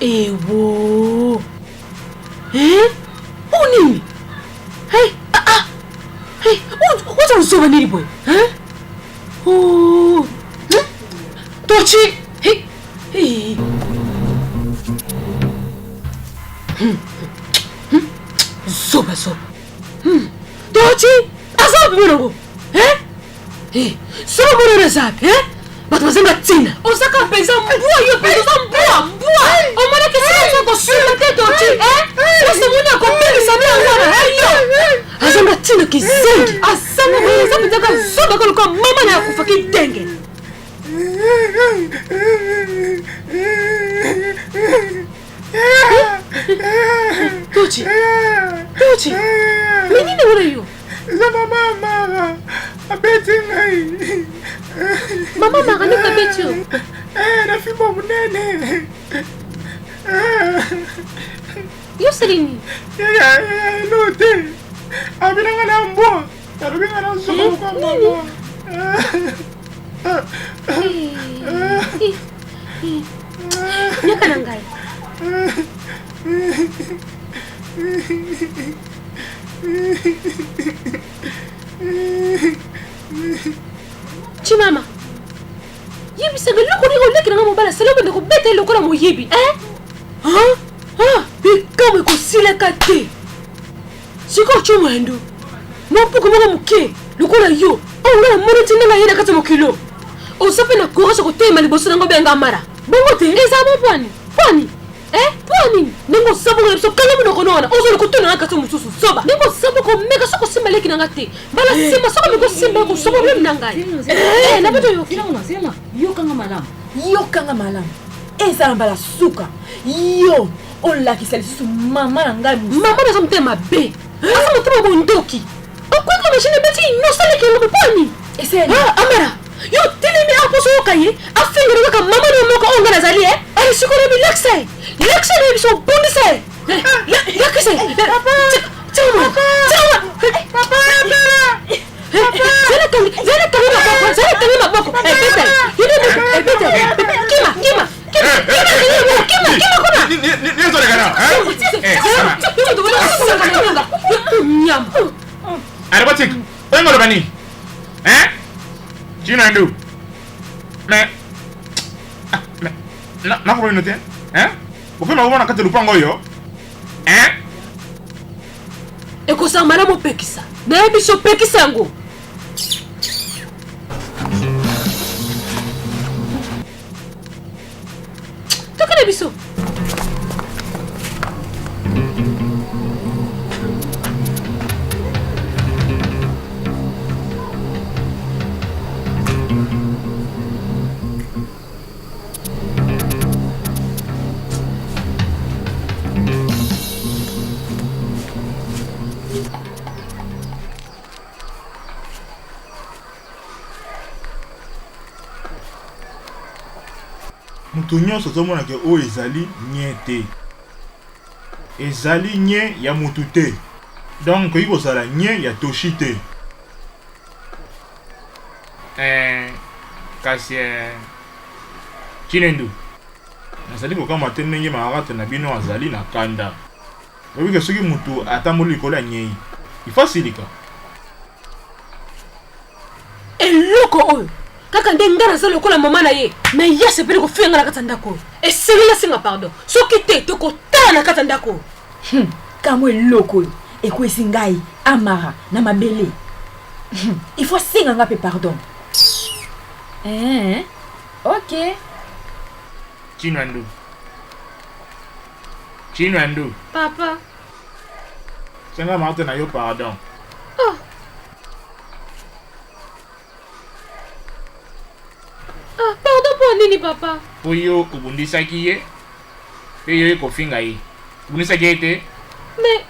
Ewo. Uni. Hey, Hey, what are you so many boy? Oh. Tochi. Hey. Soba. Tochi. Azab mwanangu. Soba mwana zapi, Batu wazema tina. Osaka pesa mbua hiyo pesa mbua. Omana kesi kwa sura teto chi, Wasa mwana kwa mbele samia wana, Azamba tina kizengi. Asama mwana zapi taka soba kwa mama na kufa kitenge. Tochi. Menine wana hiyo? Zama mama. Abeti ngai. Mama maganika betio. Na fimbo munene. Yo selini. Lote. Abiranga na mbwa. Tarubinga na soko kwa mama. Yaka nangai. Chimama. Yibi se loko ni oleki na mobala se loko ndeko bete loko na moyibi, Bikame ko sileka te. Siko chuma ndo. Mopuko moko muke. Loko na yo. Onga mona tinga na yena kata mokilo. Osape na koraso ko tema liboso ngo benga mara. Bongo te. Eza mo pwani. Pwani. Nengo sabo ngale so kala muno konona. Ozo ko tuna kata mususu soba. Nengo sabo ko meka soko simba leki na ngate. Bala simba soko meko simba ko sobo mwe nangai. Na beto yo. Sema. Yokanga malam. Eza mbala suka. Yo. Ola kisalisusu mama nangai. Mama na somtema be. Asa mutema bondoki. Okweka machine beti no sale ke lo pwani. Amara. Yo telemi hapo so kaye. Afengere ka mama no moko onga na zali Ari sikore bi lekse. Lekse ne so bondi se. Lekse. Papa. Chama. Papa. Zele kami maboko. Bete. Kima. Nizo legana. Nyam. Arabatik. Wengo robani. China ndu. Na kwa note? Ufema ubona kati lupango yo? Eko samara mo pekisa. Na biso pekisa ngo. Toka biso. Mutu nyonso tozomona ke oyo ezali nye te. Ezali nye ya mutu te. Donc koyi kozala nye ya Toshi te. Kasi Chinendu nazali kokama te ndenge makarate na bino azali na kanda. Obi ke soki mutu atamboli likolo ya nyei ifasilika. Eloko oyo kaka nde nga naza lokola mama na ye me ya sepeli kofinga na kati ya ndako esengeli asenga pardon soki te tokotala na kati ya ndako Kamo eloko oyo ekwesi ngai amara na mabele. Il faut singa nga pe pardon. Ok. Chinwandu. Papa. Senga makarate na yo pardon. Pardon pour nini papa? Po yo ubundisaki ye. Pe yo ekofinga ye. Ubundisaki ye te. Mais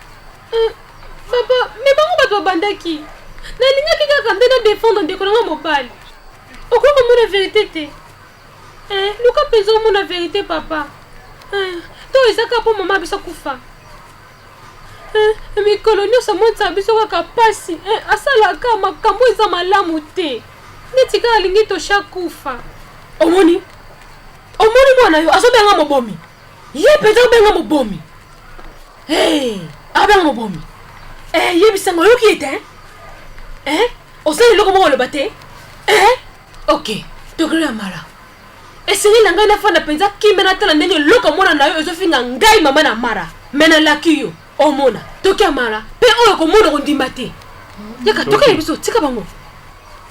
papa, mais bango bato bandaki. Na lingaki kaka nde na défendre ndeko na mobali. Okoko mona vérité te. Luka penza mona vérité papa. To ezaka po mama biso kufa. Mikolo nyonso monisa biso kaka pasi. Asalaka makambo eza malamu te. Neti kaka alingi tosha kufa. Omoni mwana yo azobenga mobomi. Ye peta obenga mobomi. Abenga mobomi. Yebisango yoki ete. Osali loko moko loba te. Ok, tokele ya mala. Esengeli na ngai nafanda penza kimbe natala ndenge loka mwana na yo ezofinga ngai mama na mara. Mena laki yo omona toki ya mala pe oyo komona kondimba te. Yaka tokele biso tika bango.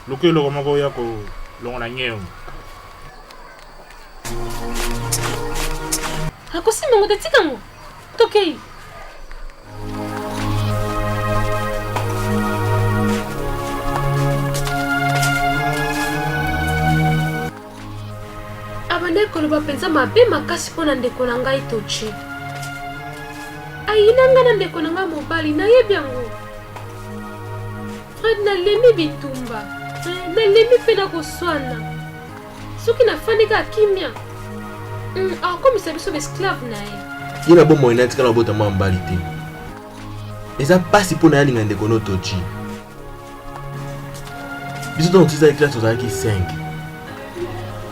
Loke loko moko ya ko longo na nyeo. Akosimba ngo te tika ngo. Tokei. Abandeko loba penza mabe makasi pona ndeko na ngai Tochi. Ayinanga na ndeko na ngai mobali na yebi yango. Na lemi bitumba. Na lemi pe na koswana. Soki na fanika kimia. Akomisa biso esclave na ye. Yena bo moina tika na bota mambali te. Eza pasi pona yalinga ndeko no Tochi. Biso ton tisa classe ozalaki 5.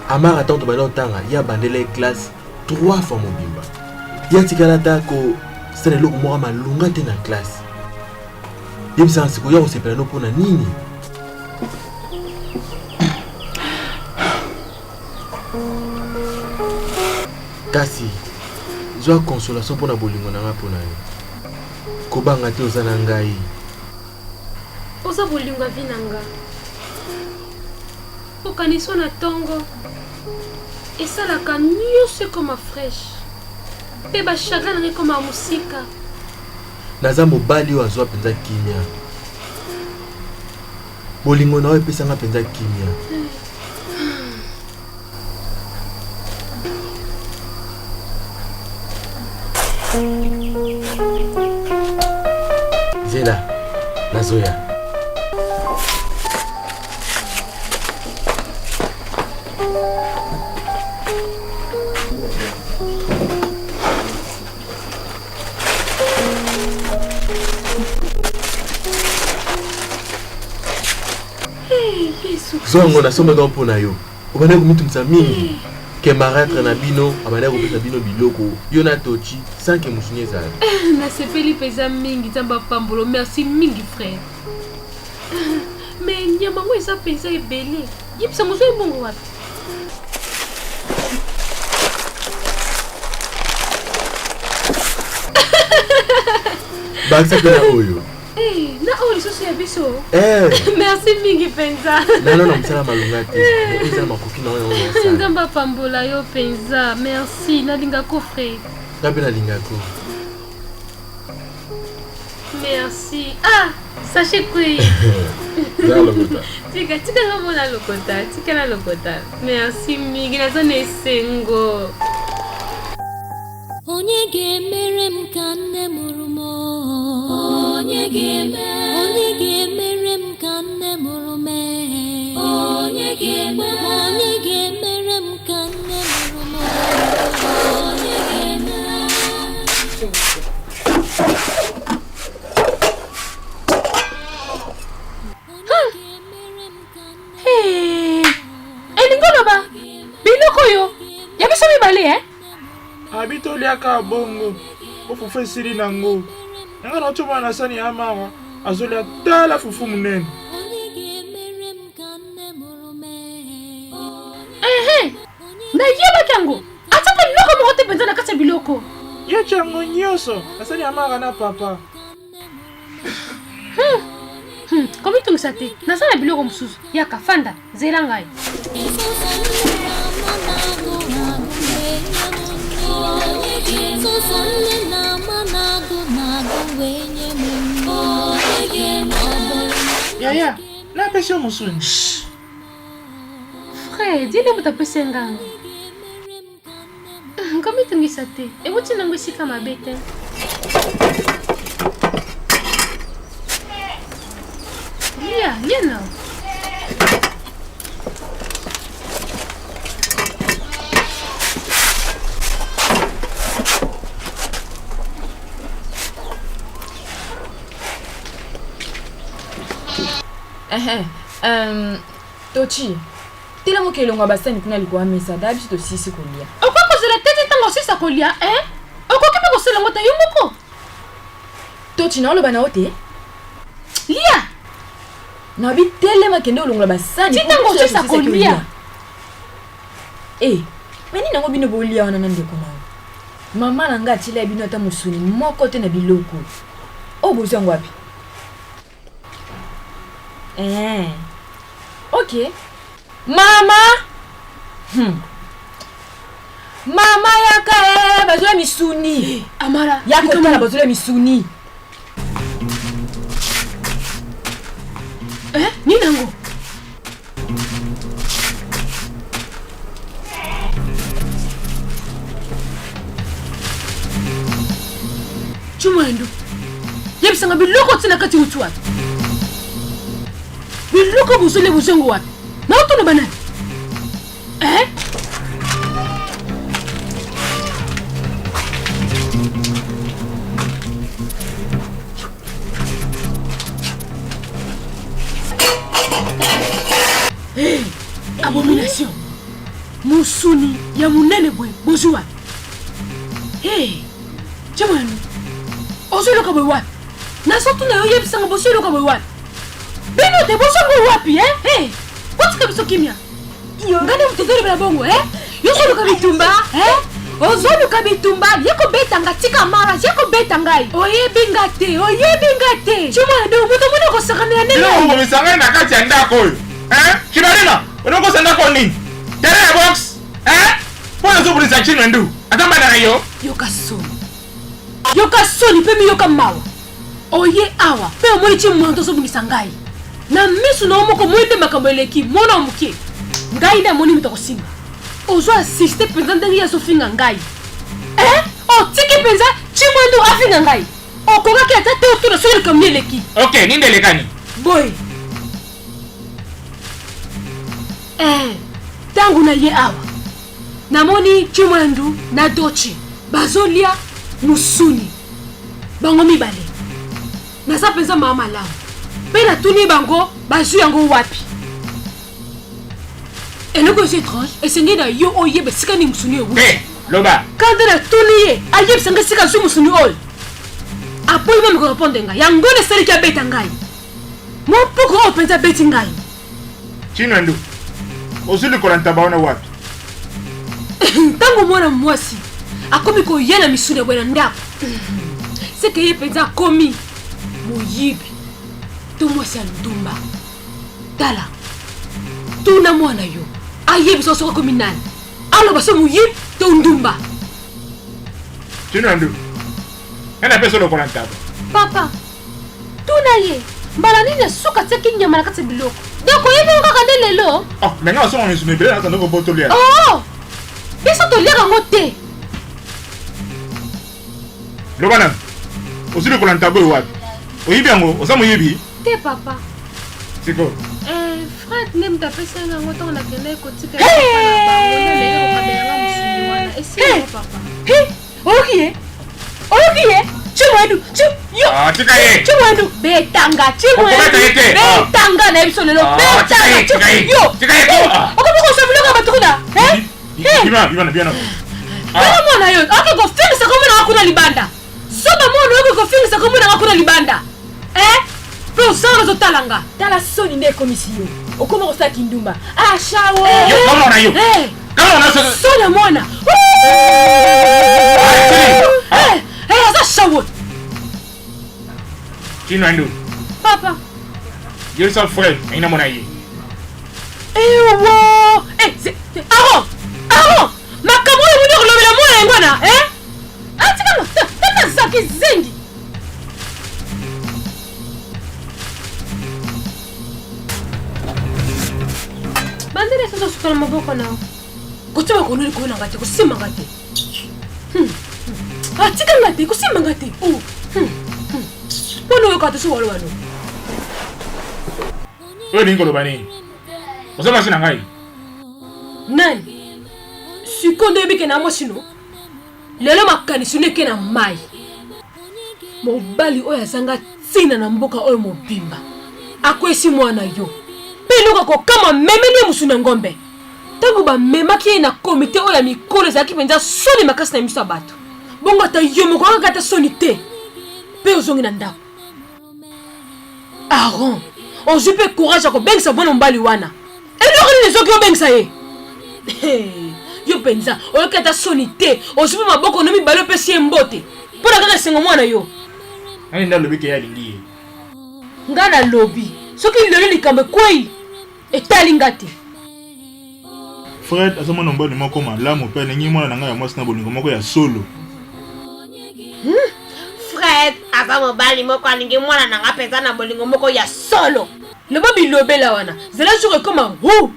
Amara tanto bana otanga ya bandela classe 3 fois mobimba. Ya tikala ta ko sene loko moko malunga te na classe. Yebisa nsiko ya osepela no pona nini? Kasi zwa consolation pona bolingo na nga pona yo. Kobanga te oza na ngai. Oza bolingo vinanga. Okaniso na tongo. Esalaka nyonso koma fresh. Pe ba chagrin nge koma musika. Naza mobali oyo azwa penza kimia. Bolingo na oyo epesanga penza kimia. Zela, nazoya. Zongo na somba don pona yo. Obana ko mitumisa mingi. Ke maratre na bino, abana ko pesa bino biloko. Yo na Tochi sans que musunye za. Na sepeli pesa mingi tamba pambolo. Merci mingi frère. Mais nyama ngo esa pesa ebele. Yipsa muso ebongo wapi? Baksa pena oyo. Na oyo soso ya biso. Merci mingi penza. Non, msala malunga te. Eza makoki na oyo oyo. Ndamba pambola yo penza. Merci na linga ko frère. Tabe na linga ko. Merci. Sachez quoi. Za lokota. Tika na mona lokota. Tika na lokota. Merci mingi na zone sengo. Onye ga-emere m ka nne mụrụ m. Onye ga-emere m ka nne mụrụ m. Onye ga-emere m ka nne mụrụ m. Nabito liaka bongo. Ofufu esili nango. Nga na choma na sani Amara. Azolia tala fufu munene. Na yeba kango. Atapa biloko mo te penza na kasa biloko. Yo chango nyoso. Asani Amara na papa. Komi tungsate. Nasana biloko mususu. Ya kafanda. Zela ngai. Ya. Na pesho musuni. Frère, dis-le pour taper 5 ans. Comme tu me dis, et vous tu n'as pas si comme ma bête. Viens là. Tochi. Tela mo kelonga basani kuna likuwa mesa dabi to sisi kolia. Okwa kozela tete tango sisa kolia, Okwa kipa kosela ngota yumoko. Tochi na oloba na ote? Lia. Na bi tele makende olonga basani. Titango sisa kolia. Meni nango bino bolia wana nande kuna. Mama na nga tila bino ata musuni moko te na biloko. Obuzo ngwapi? Okay. Mama! Mama yaka bazula misuni. Amara, yaka tala bazula misuni. Ni nango. Chumwendo. Yebisanga biloko tsina kati utwa. Biloko buzule buzongo wapi? Na utu no banani? Abomination. Musuni ya munene bwe bozua. Chamani. Ozolo ka bwe wapi? Na sotu na yoye bisanga bozolo ka bwe wapi? Bino te bozongo wapi What's kabiso kimia? Ngani mtezori bila bongo Yosolo ka bitumba Ozolo ka bitumba yeko betanga tika mara yeko betangai. Oye bingate. Chuma ndo muto muna ko sakana nene. Yo ko misanga na kati ya ndako yo. Kibarina, unoko sanda ko nini? Tele box. Pona zo bulisa chino ndu. Atamba na yo. Yokasoni pe mi yokamawa. Oye awa pe omoni chimwanto so bungisa ngai. Na misu na omoko mwende makambo eleki mona omuke. Ngai na moni mitoko singa. Ozo assiste pendant ya sofinga ngai. Tiki penza chimwandu afinga ngai. Okoga ke ata te otuna so kamye eleki. Okay, ninde lekani. Boy. Tangu na ye awa. Namoni chimwandu na doche. Bazolia musuni. Bango mibale. Nasa penza mama lao. Pena tuni bango bazu yango wapi. Eloko c'est étrange et c'est ngena yo oye besika ni musuni owu. Loba. Quand na tuni ye ayeb sanga sika zu musuni ol. Apoy mama ko répondre nga. Yango ne sali ka beta ngai. Mo poko penza beti ngai. Chino ndu. Ozuli ko lanta baona wapi. Tango mwana mwasi akomi ko yena misuni bwana ndako. C'est que ye penza komi moyibi. To mwasi ndumba. Tala. Tuna mwana yo. Ayebi soso komi nani. Alo baso moyibi to ndumba. Chino ndu. Ena peso lo kolanta. Papa. Tuna ye. Mbala nini suka tseki nyama na kati biloko. Doko yebi ngaka lelo. Menga so on sumebele na tando ko botolia. Biso to liaka ngote. Lobana. Ozuli ko lanta boy wapi. Oyibi yango, osamu yibi. Te papa. Siko. Frère nem ta pesa nga ngoto na kene ko tika na bango na lele ko kabela musuni wana. Esi papa. Okie. Chimwandu. Tika ye. Chimwandu. Betanga. Betanga na ebiso lelo. Betanga. Tika ye. Okomo ko sabulanga batukuna. Bima. Bala mwana yo, aka kofingisa komuna hakuna libanda. Zoba mwana yo kofingisa komuna hakuna libanda. Pe usanga zotalanga. Tala soni nde komisiyo. Okoma kosa kindumba. Ah shawo. Yo kama na yo. Kama na so. Sona mwana. Asa shawo. Chinwendu. Papa. You're so friend. Ina mona yi. Ewo. Aro. Makamoyo mwenye kulobela mwana ngwana, Atika tata zaki zengi. Bandere sasa sukana maboko nao. Kuchoma kononi kuona ngate kusima ngate. Atika ngate kusima ngate. Bono yo katu suwalo wano. Wewe ningo lobani. Osama sina ngai. Nani? Sikondo yebike na mwashino. Lelo makanisi neke na mai. Mobali oyo azanga tina na mboka oyo mobimba. Akwesi mwana yo. Peluka ko kama memeni musuna ngombe. Tango ba memaki na komite oyo ya mikolo ezalaki penza soni makasi na miso ya bato. Bongo ata yo moko akata soni te. Pe ozongi na ndako. Aaron, ozwi pe courage ko bengisa bwana mbali wana. Eloko nini ezoki obengisa ye? Yo penza, oyo kata soni te. Ozwi pe maboko na mibale opesi ye mbote. Mpona kaka esengo mwana yo. Ani nda lobi ke ya lingi ye. Nga na lobi. Soki lelo likambo kwei etali ngate. Fred azomona mboni moko malamu pe nengi mwana nanga ya mwasi na bolingo moko ya solo. Fred ava mobali moko alingi mwana nanga penza na bolingo moko ya solo. Loba bilobela wana. Zela jour koma hu.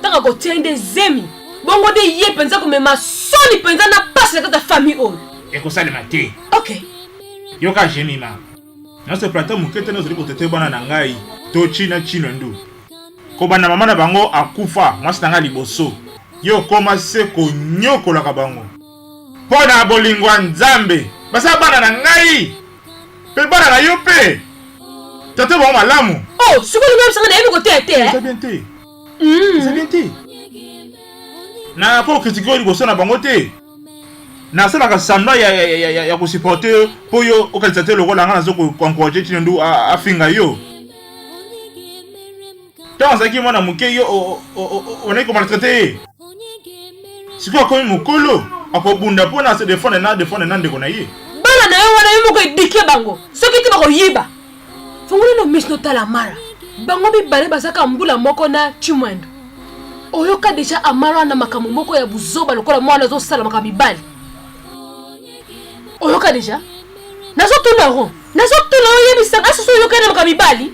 Tanga ko tiende zemi. Bongo de ye penza komema soni penza na passe kata famille oyo. Ekosali mate. Okay. Yoka jemima. Nase plata mukete no zoli kotete bana na ngai. Tochi na Chinwendu. Ko bana mama na bango akufa, mwasi nanga liboso. Yo koma se ko nyokola ka bango. Pona bolingo nzambe. Basa bana na ngai. Pe bana na yo pe. Tate ba malamu. Oh, sikoyo même sanga na yebi ko te te. C'est bien te. C'est bien te. Na po critiquer liboso na bango te. Na sala ka samba ya ko supporter po yo okalisate logo la ngana zo ko encourager Chinwendu afinga yo. Tant ça qui mona muke yo on est comment traiter. Siko ko mukolo akobunda po na se défendre na ndeko na ye. Bala na yo wana yo moko edike bango. Soki ti bako yiba. Fongolo no miss no tala mara. Bango bi bale basaka mbula moko na Chimwendu. Oyoka deja amara na makamu moko ya buzoba lokola mwana zo sala makamu bali. Oyoka deja? Nazo tuna ro. Nazo tuna ro yebisanga aso yoka na makamu bali.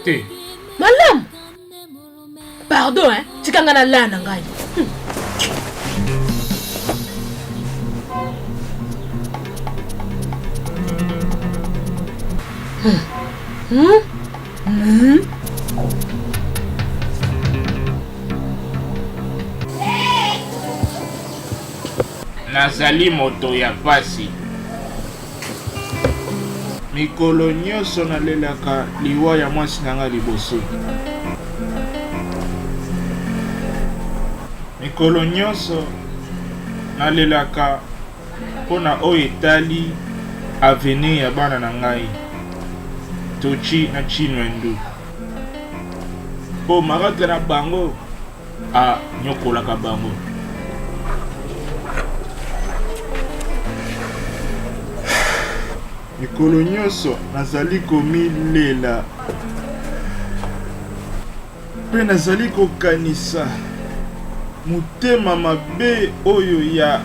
Te. Malam. Pardon tikanga na lana ngai. Nazali moto ya pasi. Mikolo nyonso nalelaka liwa ya mwasi nanga liboso. Mikolo nyonso nalelaka pona oyo etali avenir ya bana na ngai. Tochi na Chinwendu. Po maraka na bango nyokolaka bango. Mikolo nyonso nazali komilela. Pe nazali kokanisa mutema mabe oyo ya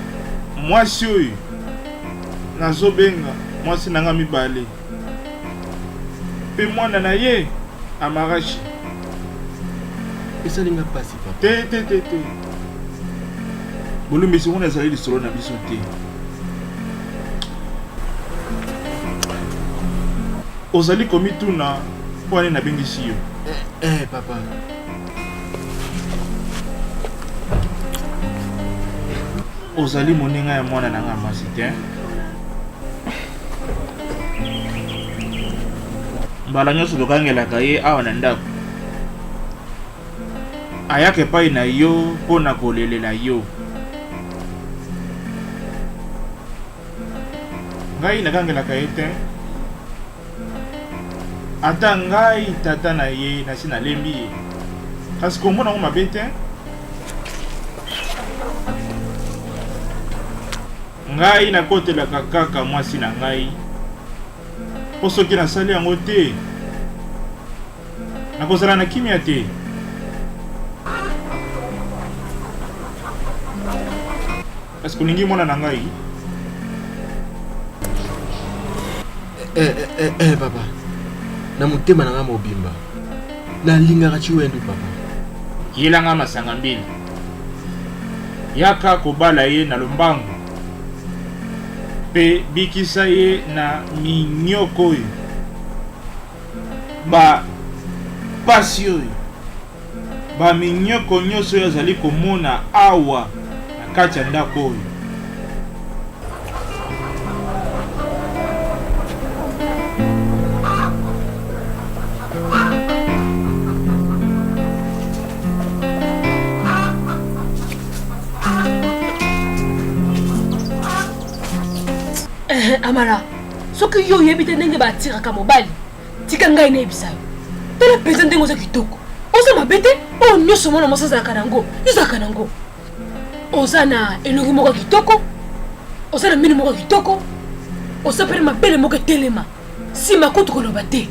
mwasi oyo nazobenga mwasi nanga mibale. Pe mwana na ye amarashi. Esalinga pasi papa. Te. Bolumbisi mwana ezali lisolo na biso te. Ozali komituna po ane nabengisi yo. Papa. Ozali moninga ya mwana nanga mwasi te. Mbala nyonso tokangelaka ye awa na ndako. Ayaka epai na yo mpo na kolelela yo. ngai nakangelaka ye te ata ngai tata na ye nasi nalembi ye kasi kombo nango mabe te ngai nakotelaka kaka mwasi na ngai po soki nasali yango te nakozala na kimia te kasi kolingi mwana na ngai papa na motema na nga mobimba nalingaka Chiwendu papa yelanga masanga mbili yaka kobala ye na lombangu pe bikisa ye na minyoko oyo pasi oyo baminyoko nyonso oyo azali komona awa na kati ya ndako oyo Amara, soki yo yebite ndenge batiraka mobali tika ngai nayebisa yo tala peza ndenge oza kitoko oza mabe te oyo nyonso mwana mwasi azalaka nango ezalaka nango oza na elongi moko kitoko oza na mino moko kitoko oza pene mabele moko etelema nsima kutu koloba te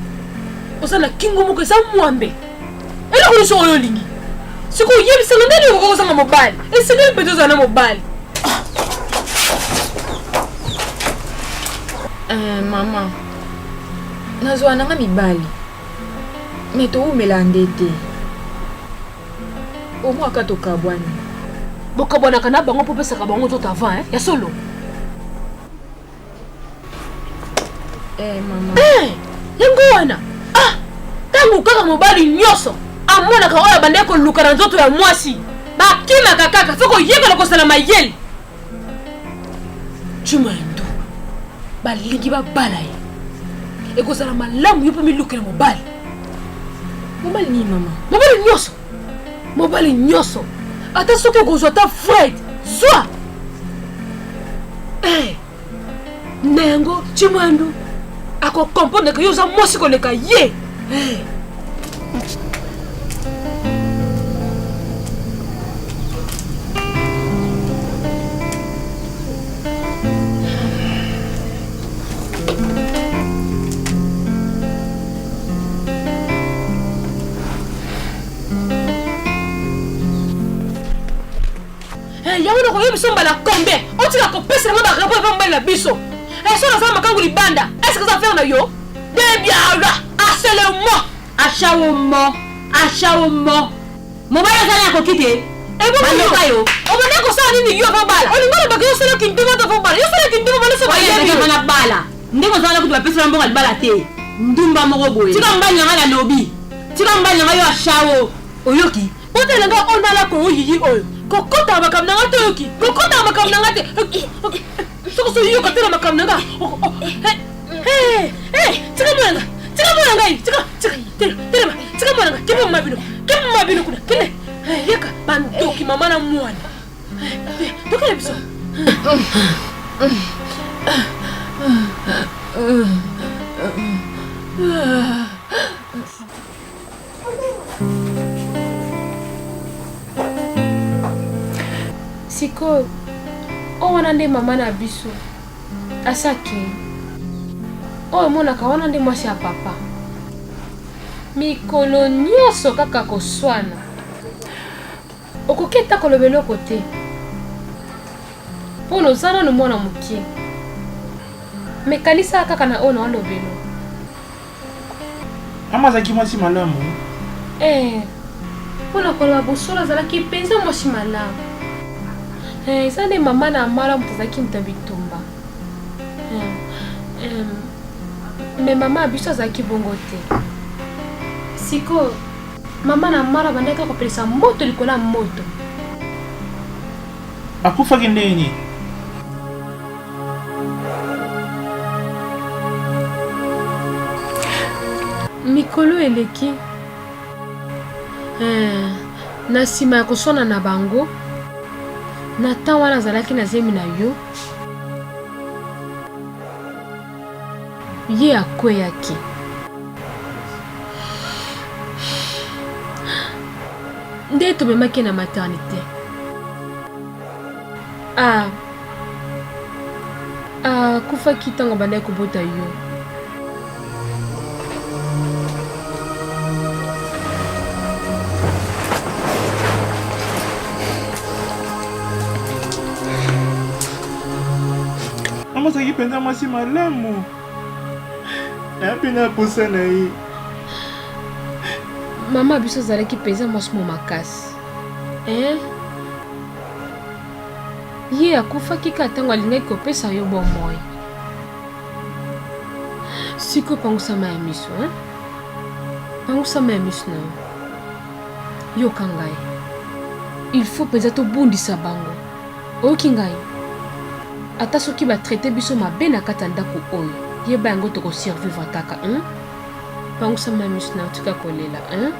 oza na kingo moko eza mwambe eloko nyonso oyo olingi siko oyebisanga ndeni okoka kozanga mobali esengeli mpenza ozala na mobali. Mama, nazwa nanga mibali. Mais to umela ndete. Omwa ka to kabwani. Bokabwana kana bango popesa ka bango to avant ya solo. Mama. Yango wana. Tangu kaka mobali nyoso. Amona ka oya bande ko luka na nzoto ya mwasi. Bakima kaka foko yeka lokosala mayeli. Chiwendu. Balingi babala ye ekozala malamu yo mpe milukela mobali ni mama mobali nyonso ata soki okozwa ata Fred zwa na yango Chiwendu akokomprendre ke yo oza mwasi koleka ye yango noko yebiso mbala kombe otika kopesa ngo baka po mbala na biso so na sama kangu libanda est-ce que ça fait na yo debiala ashawomo mobala kana kokite ebo yo obone ko sa nini yo fa bala olingola baka yo sala kindimo to fa bala yo sala kindimo bala so ba na bala ndeko sala kutu bapesa mbonga libala te ndumba moko boye tika mbanya ngala lobi tika mbanya ngayo ashawo oyoki otela nga onala ko oyiyi oyo kokota makamna ngate yoki kokota makamna ngate soko yo katela makamna nga tika mwana ngai tika mwana kipo mabino kuna kene yeka bandoki mama na mwana dokele biso siko owana nde mama na biso asaki oyo monaka wana nde mwasi ya papa mikolo nyonso kaka koswana okoki ata koloba eloko te mpono oza nano mwana mokie mekanisa kaka na oyo na walobelo mama azalaki mwasi malamu mpona koloba bosolo azalaki mpenza mwasi malamu eza nde mama na mala moto azalaki moto ya bitumba me mama ya biso azalaki bongo te siko mama na mala bandaki kopelisa moto likolo ya moto akufaki ndeni mikolo eleki na nsima ya koswana na bango na temps wana azalaki na zemi na yo ye akweyaki. Nde tomemaki na maternité. Kufaki ntango bandaki kobota yo. Mama saki penza mwasi malamu. Epi na pusa na ye. Mama biso azalaki penza mwasi mo makasi. Ye akufaki ka ntango alingaki kopesa yo bomoi. Siko pangusama ya miso, pangusama ya miso na yo. Yoka ngai. Il faut penza tobundisa bango. Oyoki ngai. Ata soki batraite biso mabe na kati ya ndako oyo. Yeba yango tokosurvivre kaka, pangusama ya miso na yo tika kolela,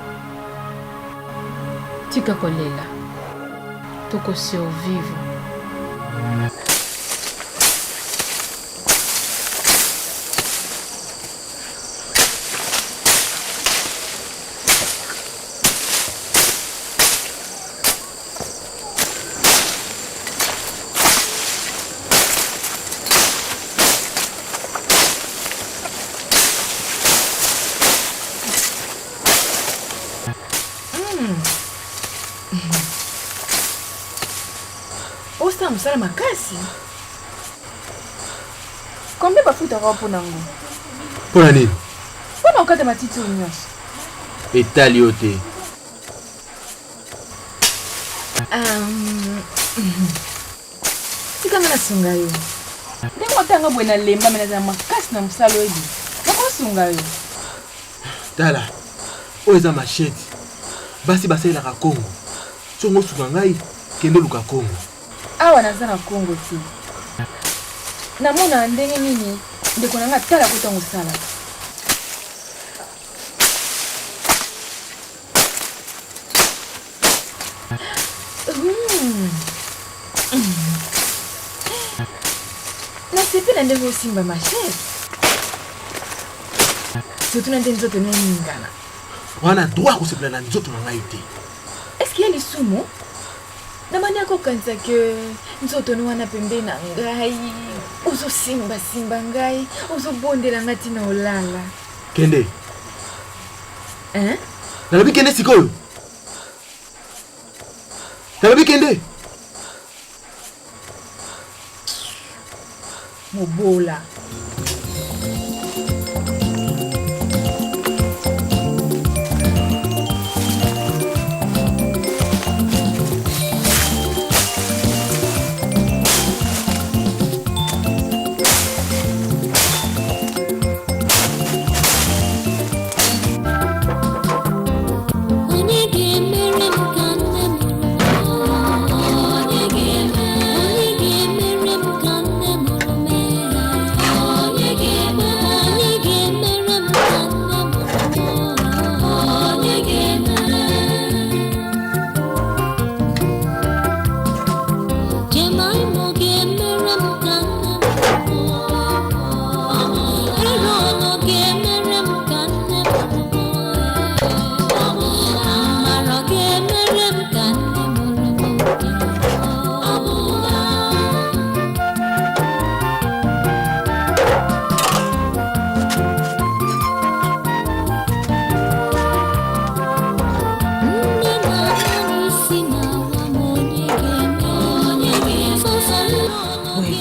tika kolela. Tokosurvivre. Osa msala makasi. Combien bafuta kwa po nango? Pona nini? Pona okata matiti unyos. Etali yote. Tika ngana sunga yo. Ndenge otanga bwena lemba mena za makasi na msalo ebi. Nako sunga yo. Tala. Oza machete. Basi basela ka Kongo. Songo sunga ngai kende luka Kongo. Awa naza na Kongo ti. Namona ndenge nini ndeko nanga tala kota ngosala. Nasepe na ndenge osimba machete. Surtout na ndenge nzoto nengana. Wana droit kosepela na nzoto na ngai te. Est-ce qu'il y a les sumo? Namani ako kanisa ke nzoto no wana pembe na ngai. Ozo simba ngai, ozo bondela ngati na olala. Kende. Nalobi kende sikoyo. Nalobi kende. Mobola.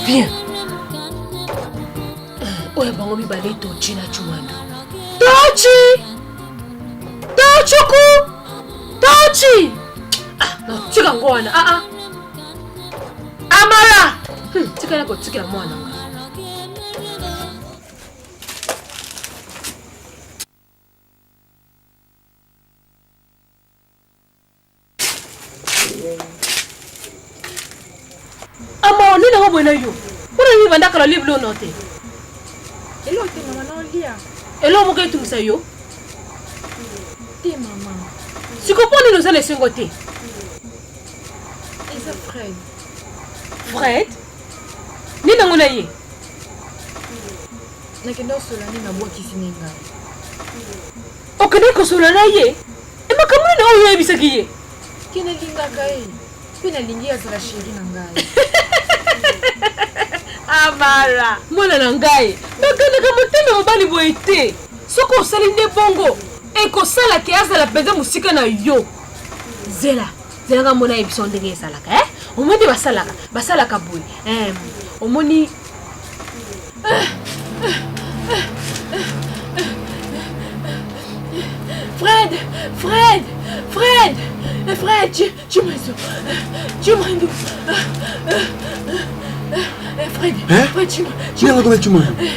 Bien. Oya bango mibale tochi na chumando. Tochi! Tochuku! Tochi! Na chika ngwana. Amara! Tika nako tika na mwana. Ama nini ngo bwena yo? Kuna ni banda kala liblo note. Elo te mama na olia. Elo mo kay tumisa yo? Te mama. Sikoponi no sale sengo te. Eza Fred. Fred? Nini ngona ye? nakenda kosolani na bwakisi nenga. okende kosola na ye emakambo nini oyo oyebisaki ye Ke nalingaka ye mpe nalingi azala sheri na ngai. amara mwana na ngai bakendaka motema mobali boye te soki osali nde bongo ekosalaki azala mpenza mosika na yo zelaka mona ye biso ndenge esalaka omoni nde basalaka boye omoni Fred, tu m'as Fred,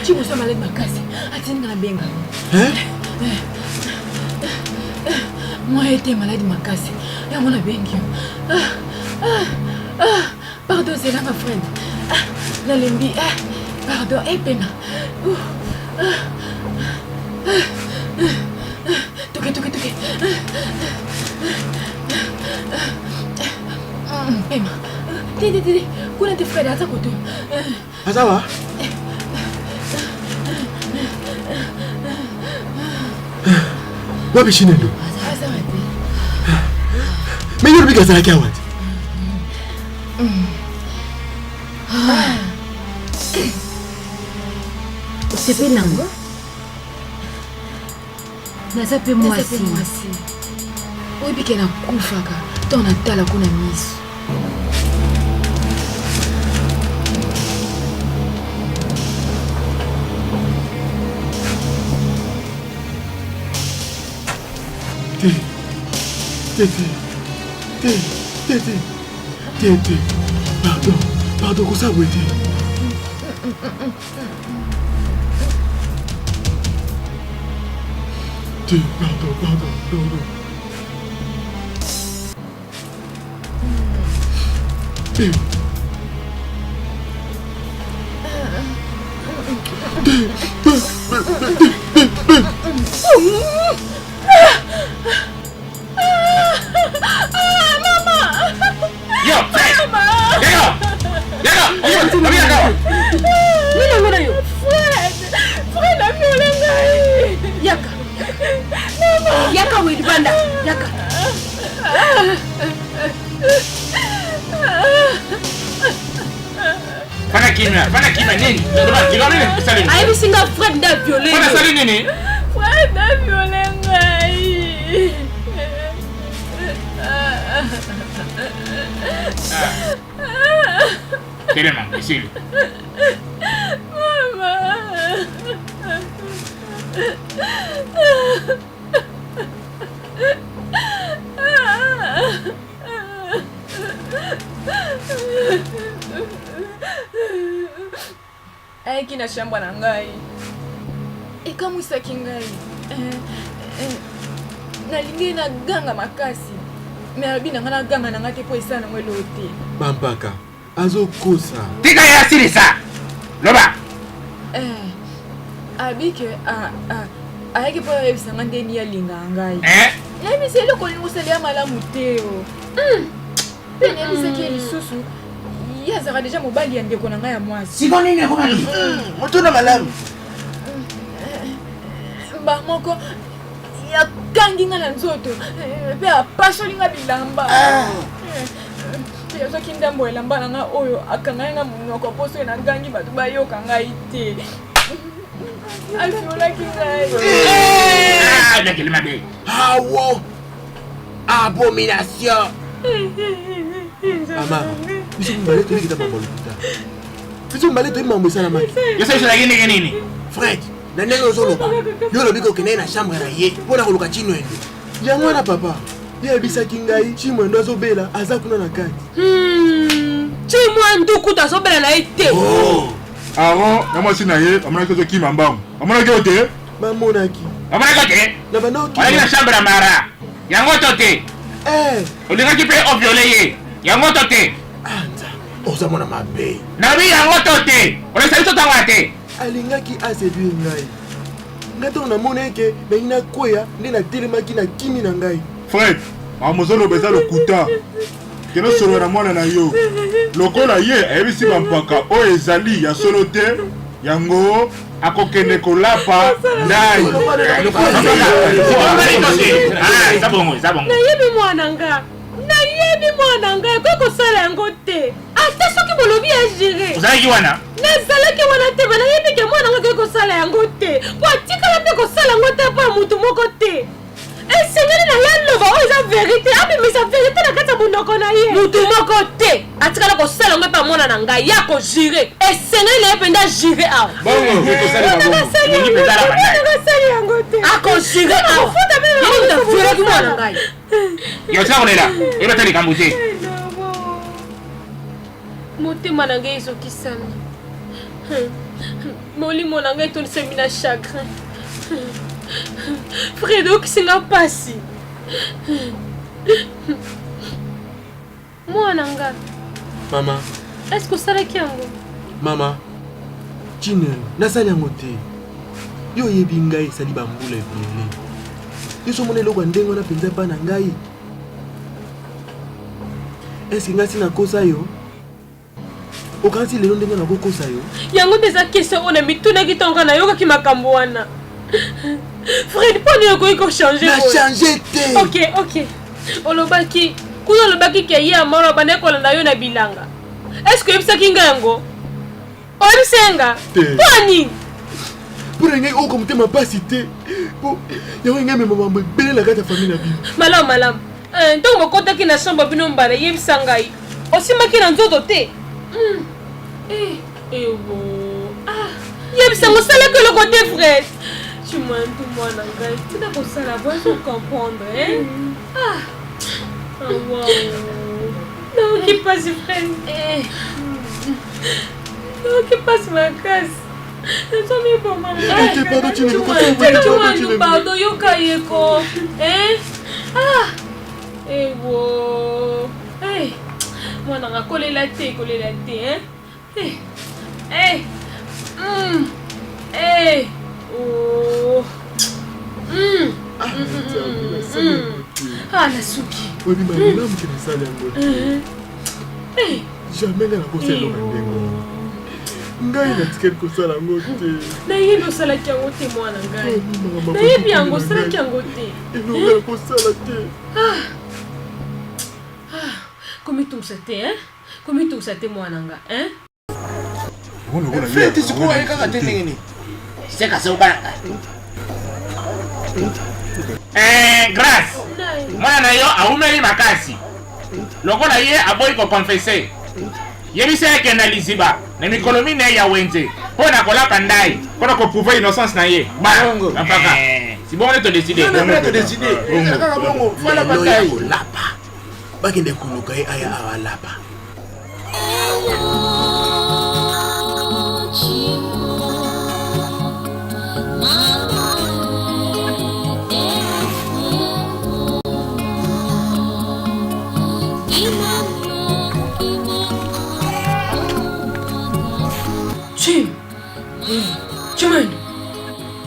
tu m'as malade ma casse. Attends la benga. Moi j'étais malade ma casse. Ya mon bengi. Pardon, c'est là ma Fred. La lembi. Pardon, pena. Toque. Pema. Tete. Kuna te Fred ata koto. Azawa. Wapi shinendo? Azawa te. Mais yule bika zala kiawat. Sepe nango. Naza pe mwasi. Oyi bike na kufaka. To na tala kuna miso. Tete. Pardon, que ça vous était. Pardon. Yaka widbanda. Yaka. Fana kimya nini? Ndio nini salini? Aibi singa Fred da violé. Fana salini nini? Fred da violé ngai. Terema, isili. Mama. Aiki na shamba na ngai. Ekamwisaki ngai. Nalingi na ganga makasi. Me abi na ngana ganga na ngate po isana ngwelo te. Bampaka. Azokosa. Tika ya siri sa. Loba. Abi ke ayeke po ebisanga ndeni ya linga ngai. Ebisele ko ngusele ya malamu te o. Pene ebisaki elisusu. Yazaka deja mobali ya ndeko na ngai ya mwasi. Siko nini kuna ni? Motuna malamu. Ba moko ya kangi nga na nzoto. Pe apasoli nga bilamba. Pe soki ndambo elamba na nga oyo akanga nga munoko poso na gangi batu bayoka ngai te. Afiolaki ngai. Nakeli mabe. Hawo. Abomination. Ama, biso mbale to ikita mambo likuta. Biso mbale to mambo sana maki. Yesa shira nini? Fred, na ndenge ozoloba. Yo lobi ko kene na chambre na ye. Pona koluka chino endo. Yango na papa. Ye bisaki ngai chimo endo azobela aza kuna na kati. Chimo nduku tazobela na ite. Oh. Awo, na mwasi na ye, amana kezo kima mbamu. Amana keote? Mamonaki. Amana keote? Na bandoki. Wala na chambre na mara. Yango tote. Olinga kipe oviole ye. Yango tote. Anta. Ozamona mabe. Nabi yango tote. Ole saliso tangate. Alingaki aseduire ngai. Ngato na moneke na ina koya nde na telemaki na kimi na ngai. Fred, amozolo beza lokuta. Keno solo na mwana na yo. Lokola ye ayebisi bampaka o ezali ya solo te. yango akokende kolapa ndai zabongo nayebi mwana nga ekoki kosala yango te ata soki bolobi ya gire ozalaki wana nazalaki wana te nayebi ke mwana nga ekoki kosala yango te po atikala mpe kosala yango te mpo ya motu moko te esengeli na ye loba oyo eza verité amemisa verité na kati ya monoko na ye motu moko te atikala kosala yango mpe mwana na ngai ya kogire esengeli na ye mpenza gire awa nakasali yango te akogire awafutamefuraki mwana ngai yosakolela ebata likambo te motema na ngai ezokisami molimo na ngai etonisami na chagrin Fredo okisinga pasi mwana nga mama eske osalaki yango mama Chinelo nasali yango te yo oyebi ngai esali bambula ebele yo somona eloko ya ndenge wana mpenza mpa na ngai eske ngai si nakosa yo okanisi lelo ndenge nakokosa yo yango nde eza question oyo na mitunaki ntongo nayokaki makambo wana Fred mpo nini okoki kochange nachange te ok olobaki kuna olobaki ke ye amara bandaki kolanda yo na bilanga eske oyebisaki nga yango oyebisa nga mpo nini mpona ngai oko motema pasi te yango ngai mema mambo ebele na kati ya famille na bino malamu ntongo bokotaki na chambre bino mbala yebisa ngai osimaki na nzoto te ewo yebisa ngo osalaki eloko te Fred chimantu mwana ngai tina kosala bozo comprendre naoki pasi Fred naoki pasi makasi pardon yoka yeko ewo mwana nga kolela te nasuki olimamelamu ke nasali yango te jamais nga nakosa eloko ndenge ngai natikeli kosala yango te nayebi osalaki yango te mwana ngai nayebi yango osalaki yango te eloko ya kosala te komitungisa te mwana nga feti sikoyo ayekaka te ndenge nini sekase obalaka grâce mwana na yo awumeli makasi lokola ye aboyi kokonfese yebisa yeke na liziba na mikolo mine ya wenze mpo na kolapa ndai mpona koprouve innocence na ye bampaka sibongo nde todeside kolapa bakende koluka ye aya awalapa Chimani,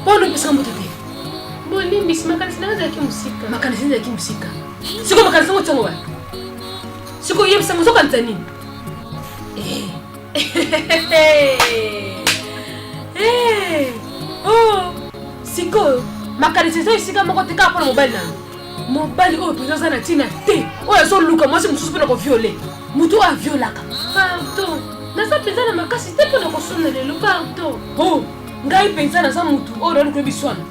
mbona unapesa mbote te? Bolimbisi makanisi ezalaki musika. Makanisi ezalaki musika. Siko makanisi ngo tsango wa. Siko yebisa ngo zokanisa nini? Oh, siko makanisi ezalaki moko te ka pona mobile na. Mobile oyo penza na tina te. Oyo zo luka mwasi mususu pena ko violer. Mutu a violaka. Pardon. Nasa penza na makasi te pona ko sonna lelo pardon. Oh. Ngai penza naza mutu oyo rali kuyebi swana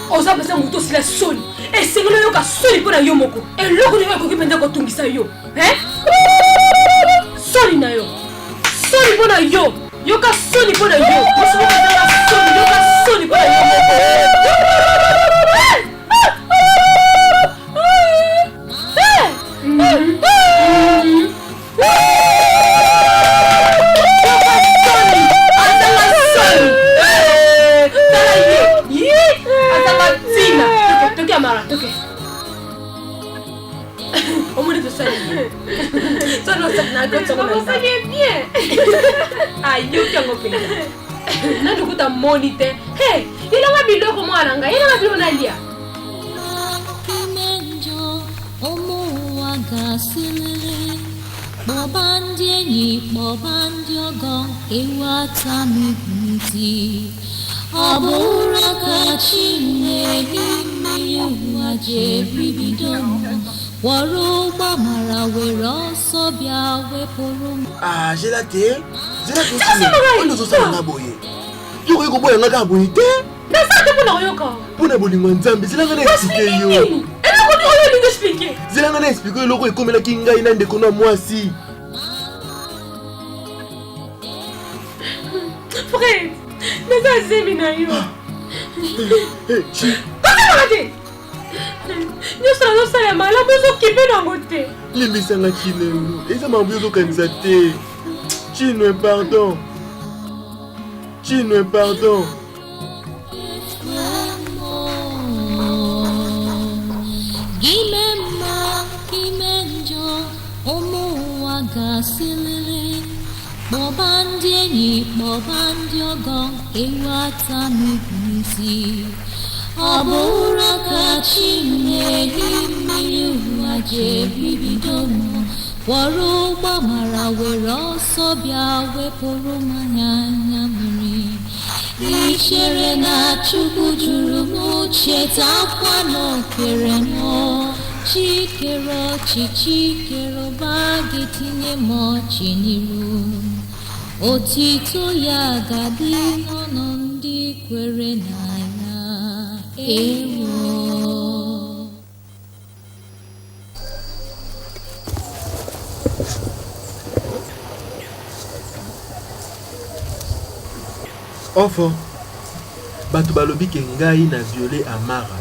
oza penza mutu osila soni esengeli oyoka soni mpo na yo moko eloko na yo ekoki mpenza kotungisa yo soni na yo soni mpo na yo yoka soni mpo na yo osimokozanga soni yoka soni mpo na yo nandukuta moni te ilanga biloko mwana ngai ilanga bilo nalia Bobandi enyi, bobandi ogo, iwa tamigu. ntị ọ bụrụ ka Chineke mmiri ụwa ji ebibido m wọrọ ụgbọ mara were ọsọ bịa wepụrụ m. Ah, j'ai la tête. On nous osala na boye. Yo ko boye ngaka boye te. Na sa te pona yoka. Pona bolingo nzambe zela ngana expliquer yo. Ela ko oyo ni expliquer. Zela ngana expliquer loko ekomela kingai na ndeko na mwasi. Fred, na sa zemi na yo. Chi. Kati. Nyosala sala mala bozo kipe na ngote. Limbisanga Chinelo. Eza mambo yo kanisa te. Chino pardon. Chino pardon. Gimemma gimenjo omuwa gasilili mobandi enyi mobandi ogo ewata mibisi ọbụrụ ka Chineke mmiri ụwa ji ebibido m wọrọ ụgbọ mara were ọsọ bịa wepụrụ m anya mmiri ichere na Chukwu jụrụ m chetakwa n'okere m chikere ọchị chikere ọba gị tinye m ọchị n'iru otito ya ga-adị n'ọnụ ndị kwere na ya. Enfant, bato balobi ke ngai na violé Amara.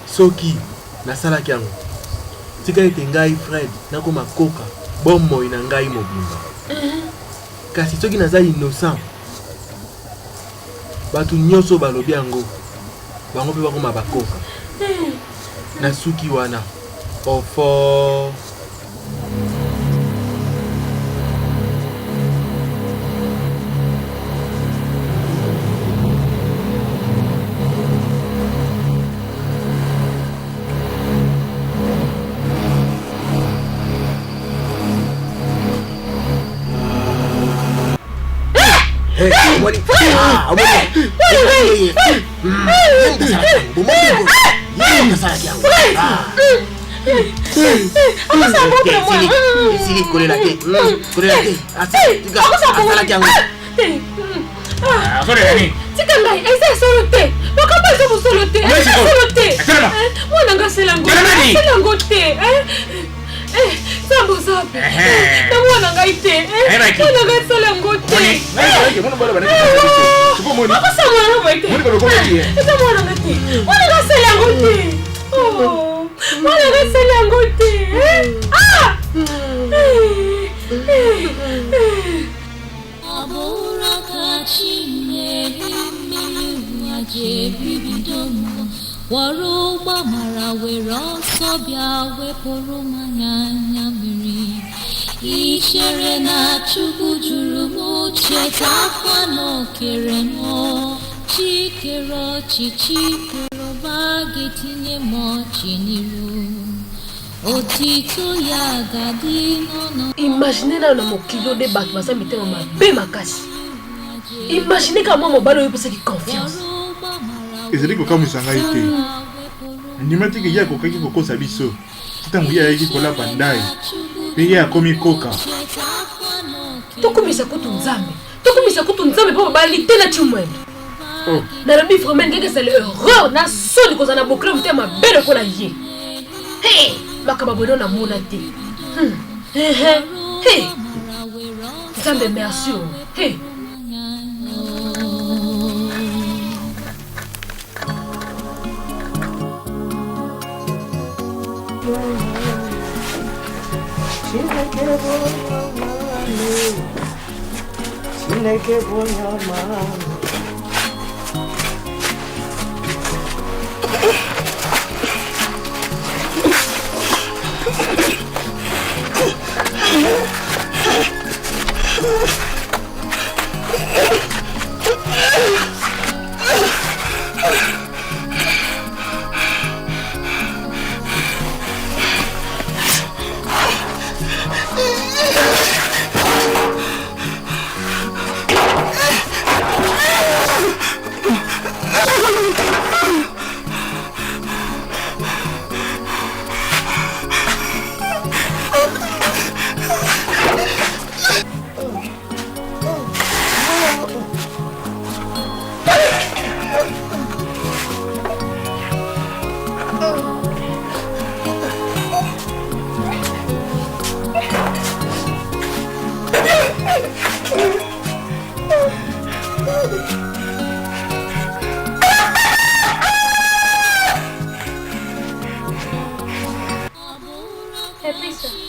Soki nasalaki yango tika ete ngai Fred nakoma koka bomoi na ngai mobimba. Kasi soki naza innocent bato nyonso balobi yango bango mpe bakoma bakoka na suki wana ofo. Hey, Amoni. Ah, Amoni. Hey. Sambo sapi. Na mwana ngaite. Mwana ngasala ngote. Ako sa mwana ngaite. Esa mwana ngaite. Mwana ngasala ngote. Oh. Mwana ngasala ngote. Ah. Ọbụrụ ka Chineke mmiri ụwa ji ebibido m wọrọ ụgbọ mara were ọsọ bịa wepụrụ m anya mmiri ichere na Chukwu jụrụ m chetakwa n'okere m chikere ọchị chikere ọba gị tinye m ọchị n'iru otito ya ga-adị n'ọnụ. Imaginez na mokilo de bato baza mitema mabe makasi. Imaginez kama mobali oyo pesaki confiance. ezali kokamwisa ngai te ndimati ke ye akokaki kokosa biso ntango ye ayaki kolapa ndai mpe ye akomi koka tokomisa kutu nzambe mpo babali te na chimwendo nalobi vraiment ngeke ezali erreur na soni kozala na bokilo motema mabe lokola ye makambo bono namona te nzambe merci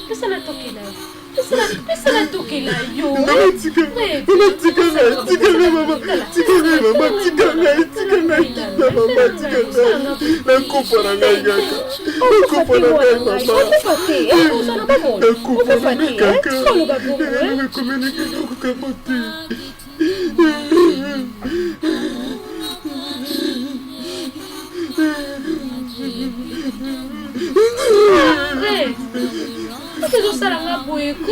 Pesa na tokela. Pesa na tokela yo. Você não será uma buico?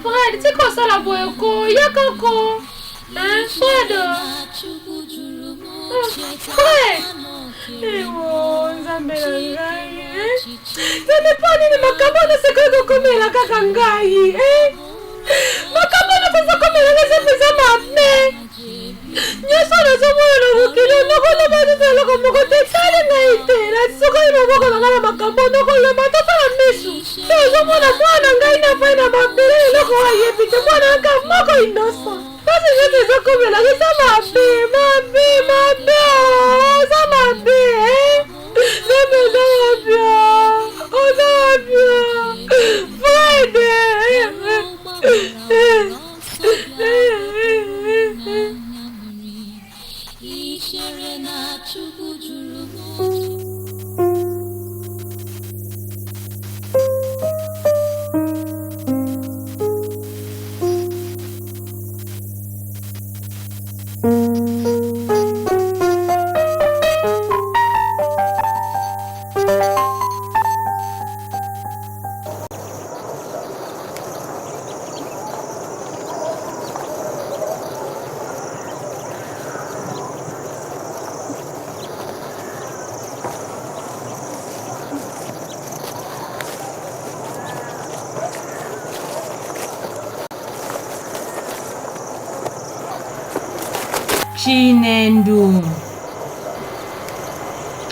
Fred, você coça na buico? E a cocô? Fredo! Nzambe makabona sekoko komela kaka ngai makabona sasa komela ngesepesa mabe nyonso nazomona na mokili nokoloba tosaloko moko tetali ngai te natisokoli maboko na ngai na makambo nokoleba tosala misu te ozomona mwana ngai na pai na mabele eloko ayebi te mwana aka moko inosa kasi nyoto ezokomela kesa mabe oza mabe nzambe oza mabia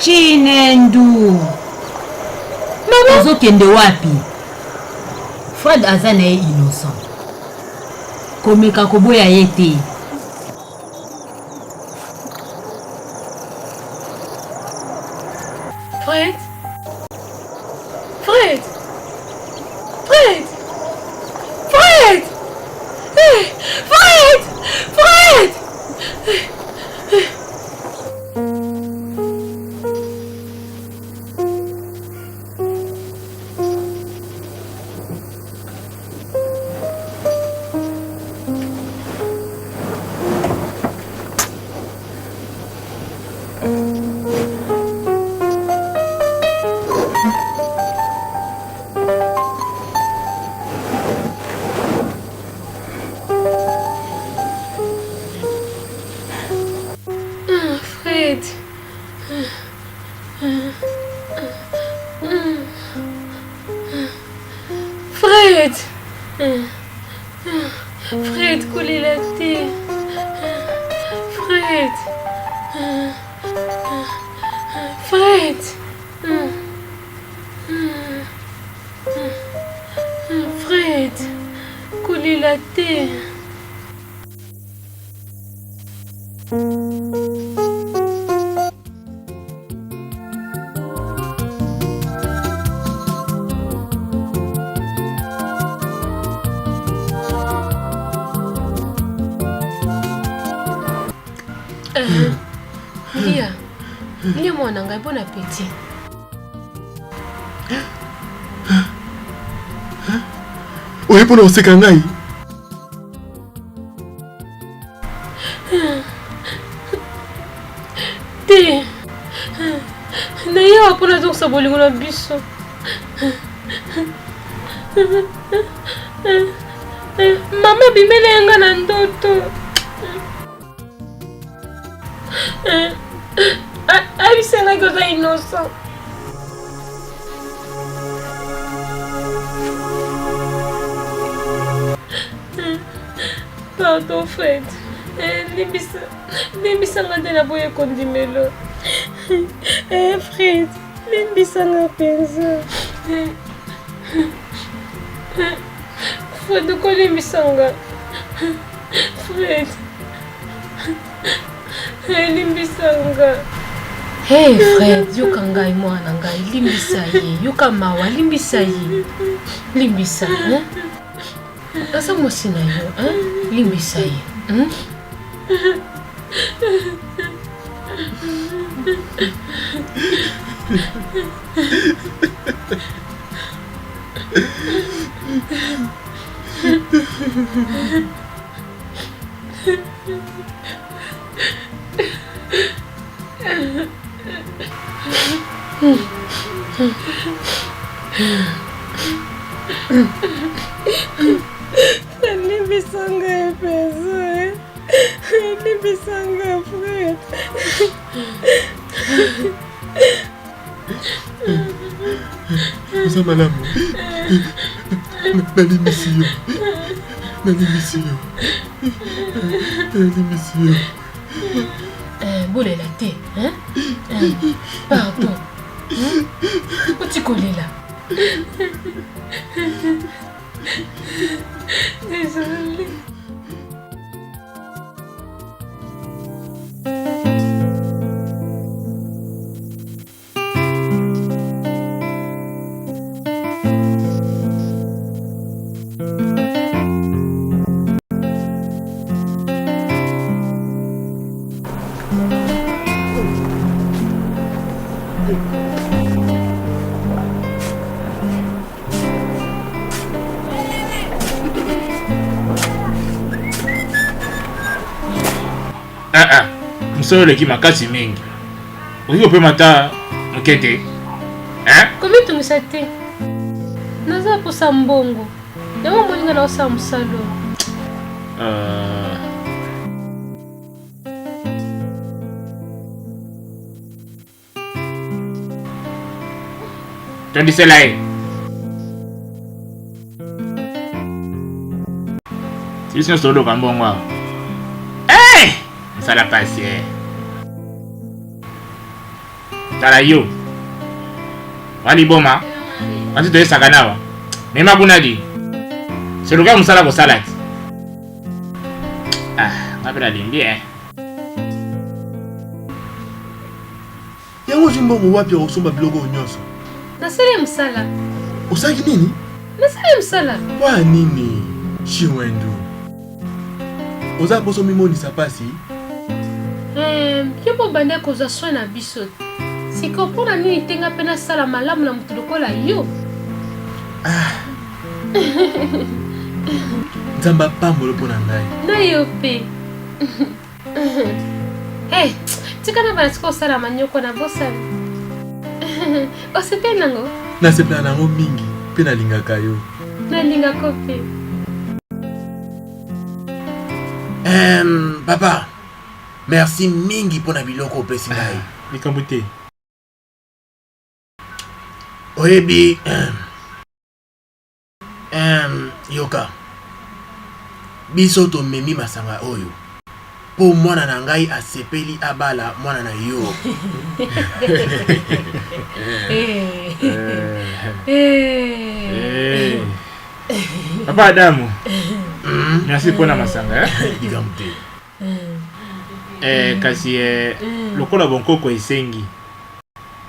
Chinendu Mama Ozokende wapi? Fred aza na ye innocent. Komeka koboya ye te. Fred? Fred, couler la tête. Fred. Fred, couler la tête. Lia mwana ngai, bon appétit. Oye pona oseka ngai. Te. Na yo pona zoksa bolingo na biso. mama bimele yanga na ndoto. Abisenga koza innocent. Pardon Fred. Limbisanga nde na boye kondimelo. Fred, limbisanga penza. Fred, uko limbisanga. Fred. Limbisanga. Hey Fred, yoka ngai mwana ngai, limbisa ye. Yoka mawa, limbisa ye. Limbisa, hein? Asa mwasi na yo, hein? Limbisa ye, hein? Limbisanga pesa. Limbisanga Fred. Oza malamu. Nalimbisi yo. Bolela te, hein? Pardon. Otikolela. Désolée. Msolo ki makasi mingi. Uko pe mata mkete. Komi tungisa te. Naza posa mbongo. Yango moninga na osa musalo. Tondisela Sisi nsolo kambongo. Sala pasi. Tala yo. Wali boma. Wanti to esaka nawa. Mema bunadi. Seluka musala ko salad. Ngapela limbi Yango zimbongo wapi osomba biloko nyonso? Nasele musala. Osaki nini? Nasele musala. Wa nini? Chiwendu. Oza poso mimoni sapasi? Yopo bande koza soin na biso. Siko pona nini tenga pena sala malamu na mutu lokola yo. Nzamba pambolo pona ngai. Na yo pe. Tika na bana siko sala manyoko na bosa. Osepe nango? Na sepela nango mingi, pe na lingaka yo. Na lingako pe. Papa. Merci mingi pour na biloko pesi ngai. Likambute. Oyebi yoka. Biso to memi masanga oyo. Po mwana na ngai asepeli abala mwana na yo. Papa Adamu. Merci pour na masanga. Likambute. Kasi lokola bonkoko esengi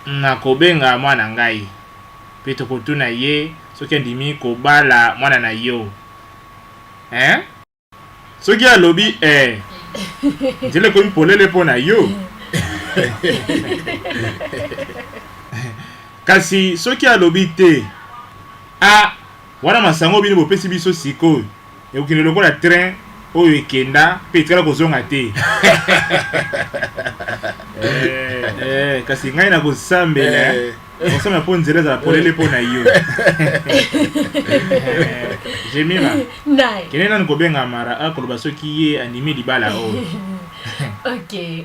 na kobenga mwana ngai pe tokotuna ye soki andimi kobala mwana na yo soki alobi nzele komi polele mpo na yo kasi soki alobi te wana masango bino bopesi biso sikoyo ekokende lokola train oyo ekenda pe etikala kozonga te kasi ngai na kosambela osema po nzela za polele po na yo. Jemima. Nai. Kenena nkobenga mara akoloba soki ye anime libala o. Ok.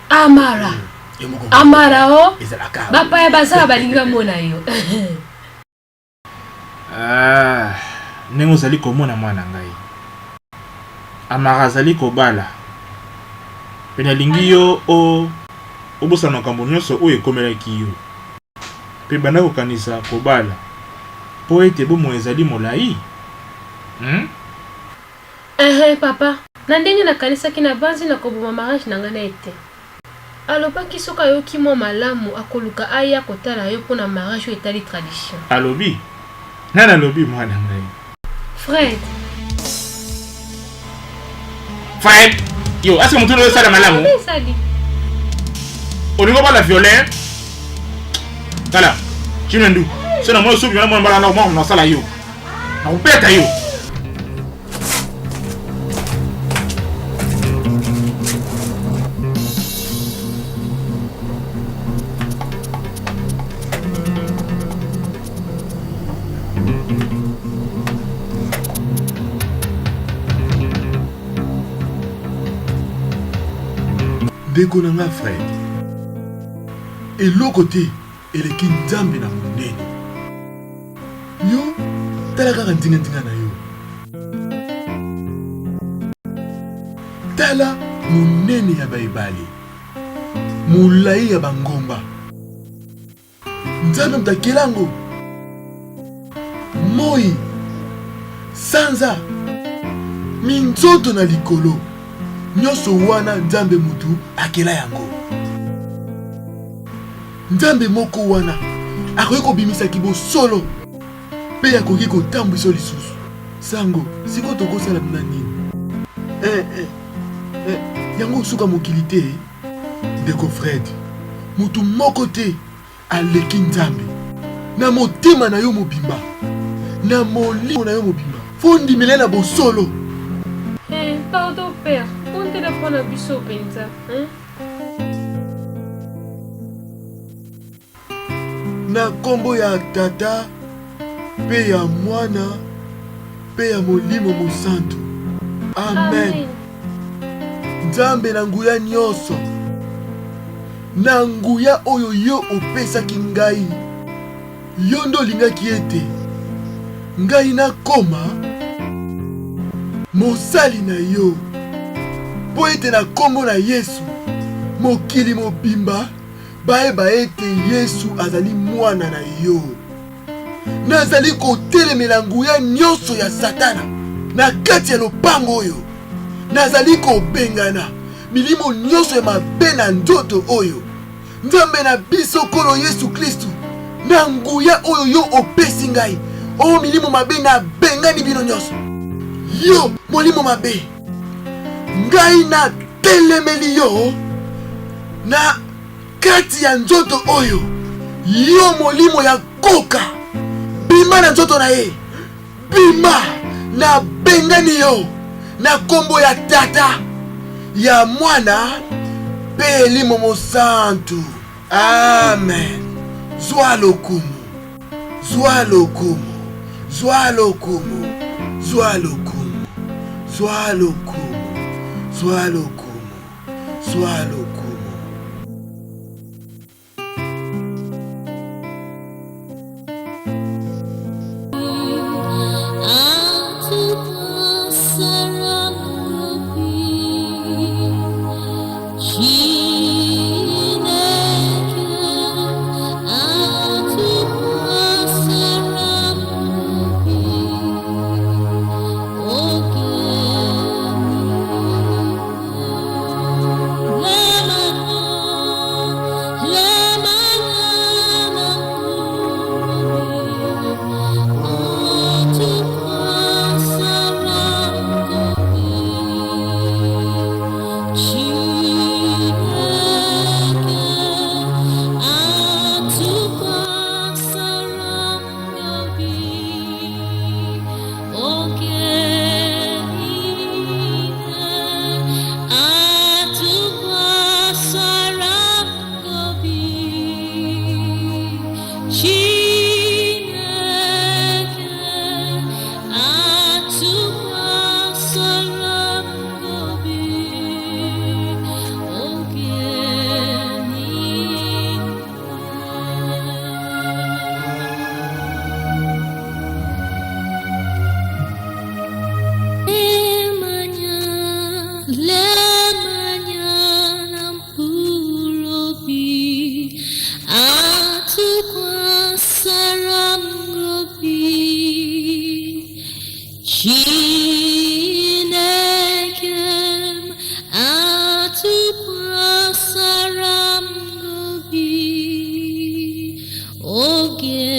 Amara. Amara o. Bapa ya baza balinga mona yo. Ndenge ozali komona mwana ngai. Amara azali kobala. Pena lingi yo obosana makambo nyonso oyo ekomelaki yo. Pe banda kokanisa kobala. Po ete bomo ezali molai. Papa. Na ndenge nakanisaki na banzi na koboma mariage na nga na ete. Alobaki soka yoki mo malamu akoluka aya kotala yo pona mariage etali tradition. Alobi? Nana alobi mwana ngai. Fred. Fred! Yo, aske mutu no sala malamu? Sali. Oningo bala violent? Kala, Chinendu. Sena mo subi na mo bala na mo sala yo. Na upeta yo. Ndeko na nga Fred, eloko te eleki nzambe na monene. Yo tala kaka ndinga na yo, tala monene ya baebale, molai ya bangomba. Nzambe mtakelango moi sanza minzoto na likolo nyonso wana nzambe mutu akela yango. Nzambe moko wana akoki kobimisaki bosolo mpe akoki kotambwisa lisusu. Sango siko tokosala mna nini? Yango suka mokili te. Ndeko Fred, mutu moko te aleki nzambe na motema na yo mobimba, na molimo na yo mobimba. Fondimela na bosolo. Pardon père, on te prendre un biseau penza, Na kombo ya tata pe ya mwana pe ya molimo mosantu. Amen. Nzambe na nguya nyonso, na nguya oyo yo opesaki ngai, yo ndo lingaki ete ngai nakoma mosali na yo, po ete na kombo na Yesu mokili mobimba bayeba ete Yesu azali mwana na yo. Nazali kotelemela nguya nyonso ya Satana na kati ya lopango oyo. Nazali kobengana milimo nyonso ya mabe na ndoto oyo. Nzambe na biso Nkolo Yesu Kristu, na nguya oyo yo opesi ngai, o milimo mabe na bengani bino nyonso. Yo molimo mabe, ngai na telemeli yo na kati ya nzoto oyo. Yo molimo ya koka, bima na nzoto na ye, bima na bengani yo na kombo ya tata, ya mwana pe elimo mosantu. Amen. Zwa lokumu, zwa lokumu, zwa lokumu, zwa lokumu, zwa lokumu, zwa lokumu, zwa lokumu. Lema Chinekem atuprasaram gobi ogenine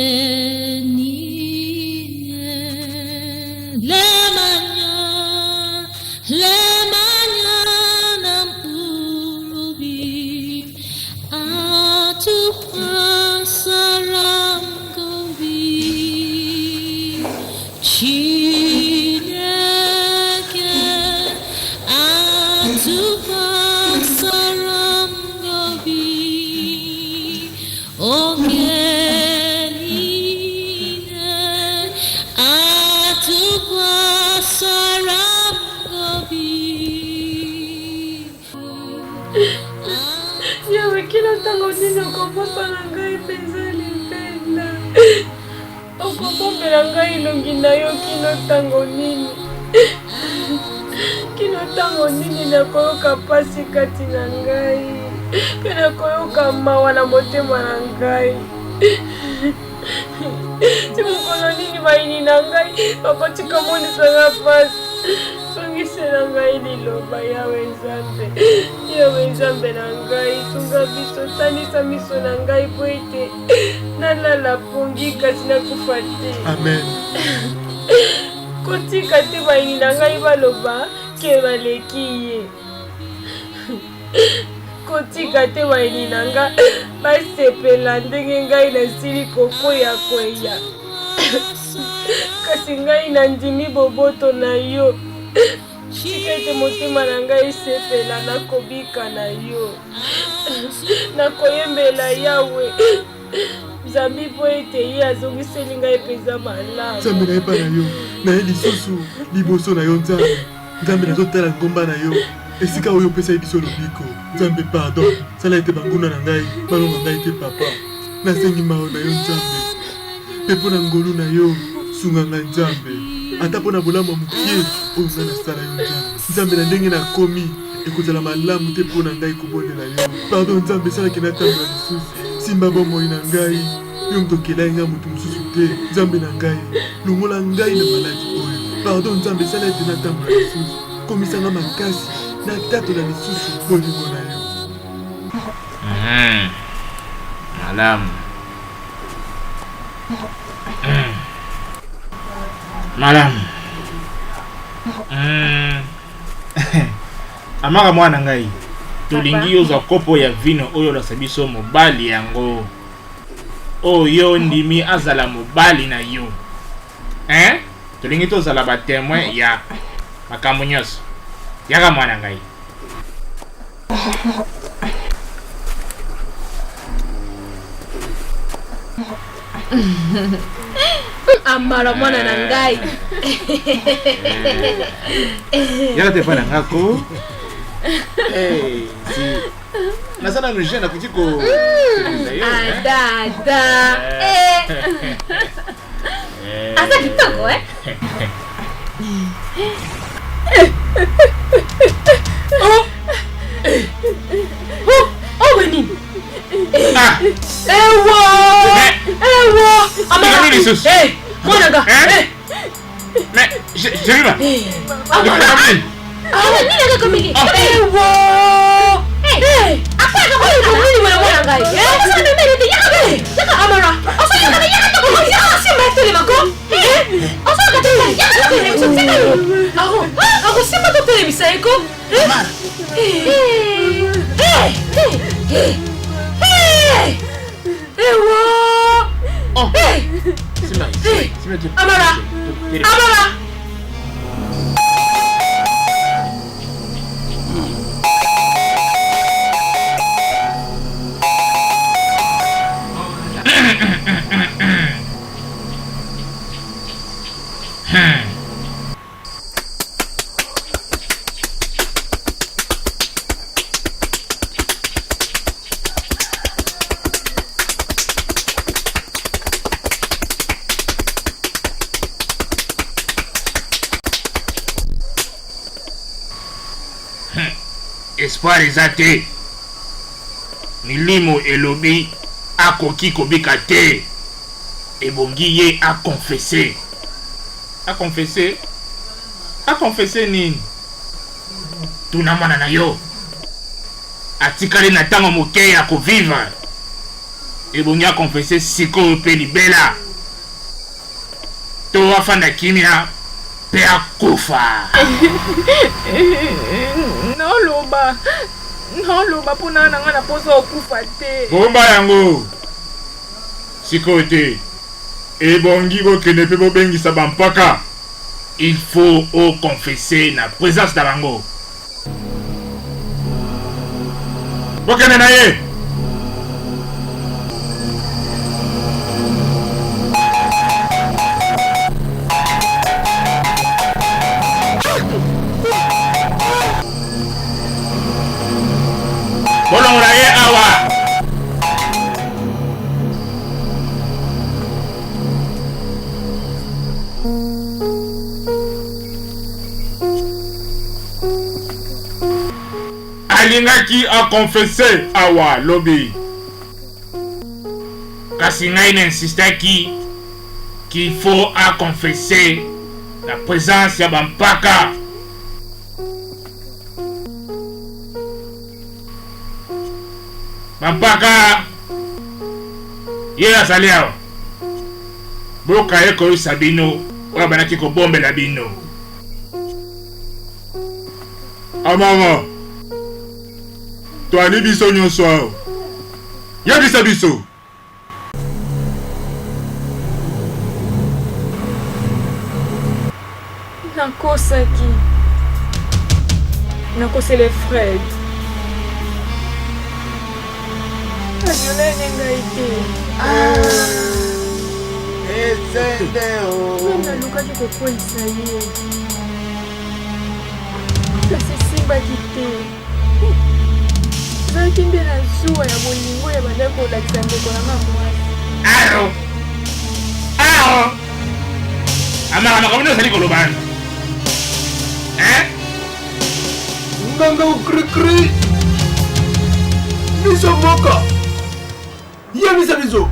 lemanya nampurubi atuprasaram gobi Chineke atupasaram gobi ogenine atupasaram gobi Yawe kila tango nini okoposa na ngai penza lipenda okopombela ngai elongi na yo kino tango nini nakoyoka pasi kati na ngai mpe nakoyoka mawa na motema na ngai ti mokolo nini maini na ngai bakotika monisanga pasi songisela ngai liloba yawe nzambe na ngai sunga biso tanisa miso na ngai po ete nalala pongi kasi nakufa te Amen. kotika te baini na ngai baloba ke baleki ye kotika te baini na nga basepela ndenge ngai nasili kokwea kasi ngai nandimi boboto na yo tika ete motema na ngai esepela nakobika na yo nakoyembela yawe nzambe mpo ete ye azongiseli ngai mpenza malamu Nzambe na yepa na yo naye lisusu liboso na yo Nzambe nazotala ngomba na yo esika oyo opesa ye biso lobiko Nzambe pardon sala ete banguna na ngai balonga ngai te papa nasengi mao na yo Nzambe mpe mpo na ngolu na yo sunga ngai Nzambe ata mpo na bolamu ya mokie oyo ngai nasala yo Nzambe na ndenge nakomi ekozala malamu te mpo na ngai kobondela yo pardon Nzambe esalaki natambola lisusu simba bomoi na ngai yo mtokelai ngai moto mosusu te Nzambe na ngai longola ngai na maladi oyo pardon Nzambe esala ete natambola lisusu komisanga makasi natatola lisusu bolingo na yo Malamu amaka mwana ngai tolingi yozwa kopo ya vino oyo olakisa biso mobali yango oyo ndimi azala mobali na yo tolingi tozala batemoin ya makambo nyonso yaka mwana ngai amara mwana na ngai yaka te pa na ngako si nasana no jeune akuti ko dada asa kitoko oh weni ewo amara mwana nga mais j'ai vu nini akakomiki ewo afaka nini mwana mwana ngai yaka amara akosimba totelemisa eko ewo amara espoir eza te milimo elobi akoki kobika te ebongi ye akonfese akonfese nini tuna mwana na yo atikali na ntango moke ya kovivre ebongi akonfese sikoyo mpe libela to afanda kimia mpe akufa. noloba mpona nanga na poso okufa te. bomba yango sikoyo te ebongi bokende mpe bobengisa bampaka. Il faut au confesser na présence na bango. Bokende na ye. Bolongo na ye awa. Alingaki a confessé awa lobby. Kasi ngai n'insistaki qu'il faut à confesser la présence ya bampaka. Bampaka ye azali awa boka ye koyisa bino oyo banaki kobombela bino. Amama toali biso nyonso awa yebisa biso. nakosele Fred aviolene ngai te. nalukaki kokweyisa ye kasi esimbaki te. ezalaki nde na zuwa ya bolingo ya bandaki kolakisa ndeko na mamwasi. amaka makambo ozali kolobana nganga ukrikri biso moka yebisa biso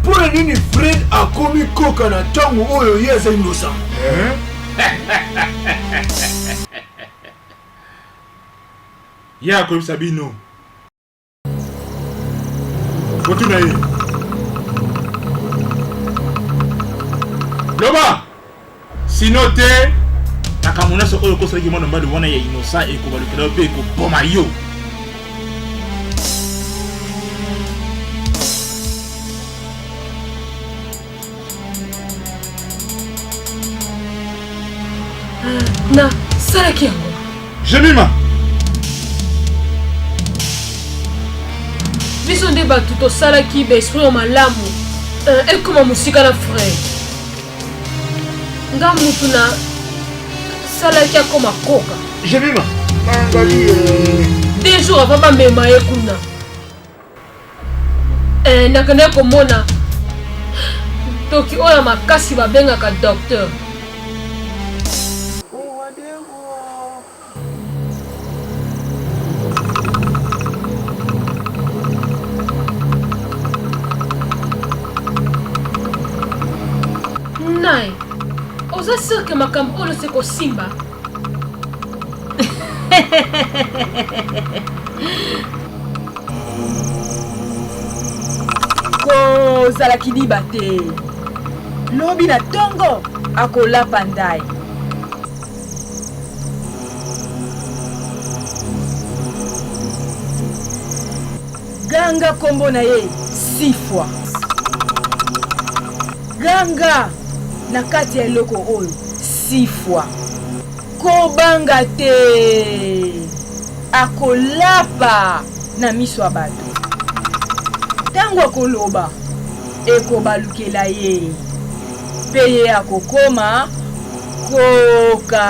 mpona nini Fred akomi koka na ntango oyo ye aza innocent. ye akoyebisa bino kotuna ye loba sino te makambo nyonso oyo kosalaki mwana mobali wana ya innocent ekobalukela mpe ekoboma yo. na salaki yango jemima biso nde bato tosalaki baesprit ya malamu ekoma mosika na frere nga mutu na salaki akoma koka jemima deux jours avant bamema ye kuna nakende komona toki oyo makasi babengaka docteur. nai oza sirke makambo oyo se kosimba. kozalaki liba te lobi na ntongo akolapa ndai. ganga nkombo na ye 6 fois. ganga na kati ya eloko oyo 6 fois. kobanga te akolapa na miso ya bato. ntango akoloba ekobalukela ye mpe ye akokoma koka.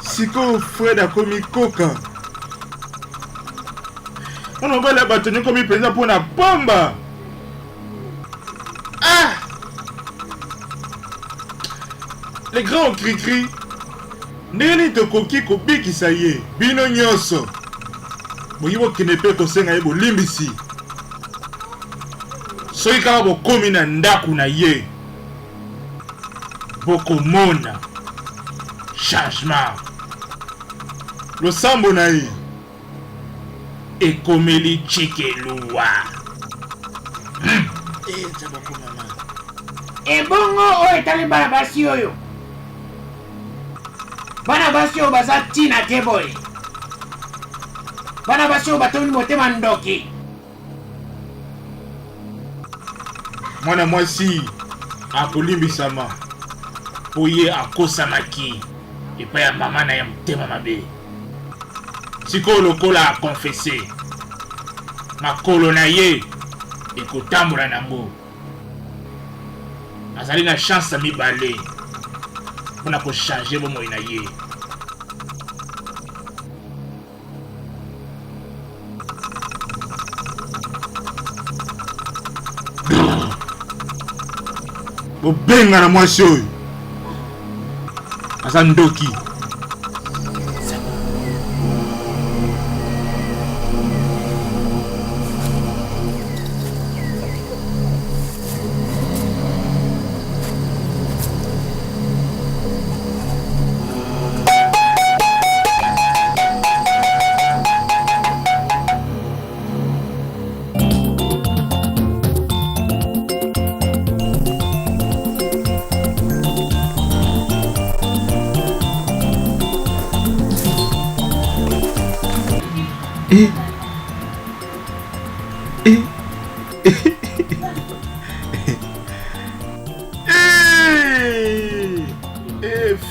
sikoyo Fred akomi koka wana mobali ya bato nyokomi mpenza mpo na pamba. les grands cri-cri ndenge nini tokoki kobikisa ye bino nyonso boyi bokende mpe kosenga ye bolimbisi soki kaka bokomi na ndako na ye bokomona changement losambo na ye ekomeli Chikelua. ebongo oyo etali bana basi oyo bana basi oyo baza ntina te boye bana basi oyo batomi motema ndoki mwana mwasi akolimbisama po ye akosamaki epai ya mama na ye motema mabe sikoyo lokola akonfese makolo na ye ekotambola nango azali na chance ya mibale mpona kochange bomoi na ye bobenga na mwasi oyo aza ndoki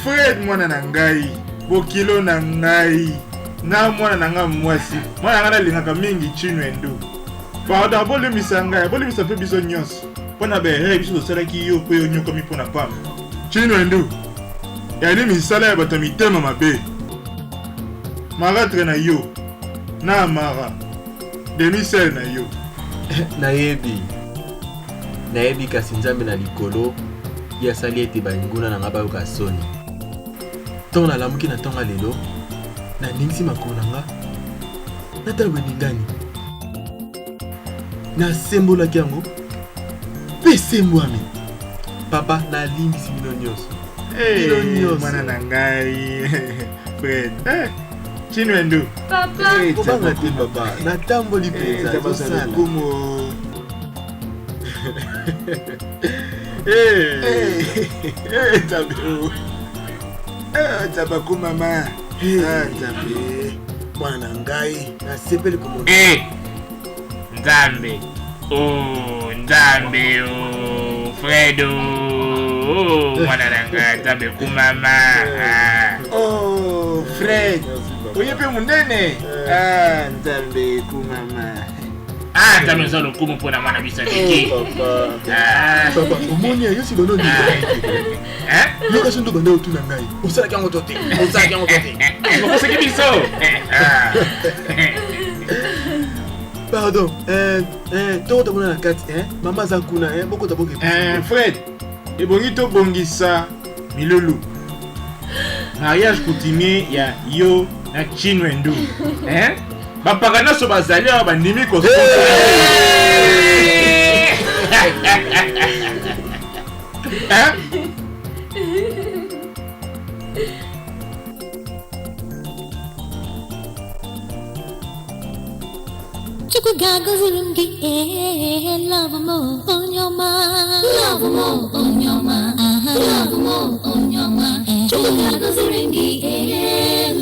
Fred mwana na ngai bokilo na ngai na mwana na nga mwasi mwana nga nalingaka mingi Chinwendu pardon bolimisa ngai bolimisa mpe biso nyonso mpona behere biso tosalaki yo mpe yo nyokomi mpona pamba Chinwendu yani misala ya bato mitema mabe maratre na yo na mara demisele na yo nayebi kasi nzambe na likolo yasali ete banguna na nga bayoka soni ntongo nalamuki na ntongo lelo nandingisi makolo na nga natala bolingani nasembolaki yango mpe esembwami papa nalimbisi bino nyonso mwana na ngai Fred Chinwendu kobanga te papa natamboli mpenza kosala Tabero tabako mama Nzambe mwana na ngai nasepeli komona Nzambe Nzambe Fredo mwana na ngai Nzambe kumama Fred oye pe munene Nzambe kumama Nzambe nzalo kumu mpona mwana bisadiki papa omoni yo si bono ni yoka sondo banda otuna ngai osalaki yango to te okosaki biso pardon tokota mona na kati mama aza kuna bokota boke Fred ebongi tobongisa milulu mariage coutumier ya yo na Chinwendu bapaka nyonso bazali awa bandimi kosoa Chukugaga zurungi, love mo on your mind, love mo on your mind, love mo on your mind. Chukugaga zurungi,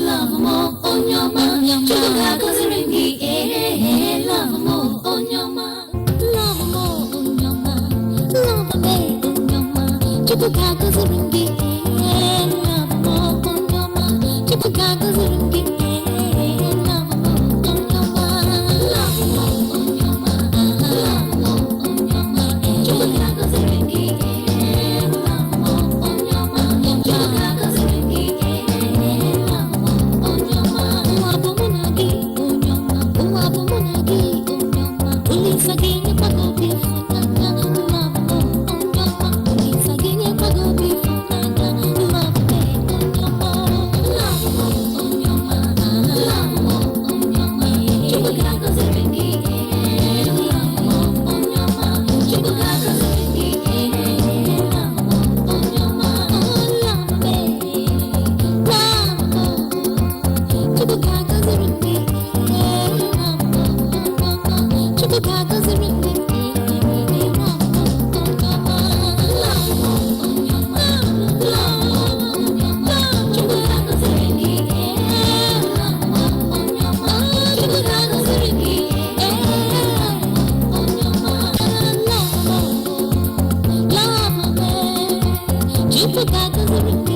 love mo on your mind, chukugaga zurungi, love mo on your mind, love mo on your mind, love me on your mind. Chukugaga zurungi, love mo on your mind, chukugaga zurungi. Sagini kwa gobi Itika kuzuri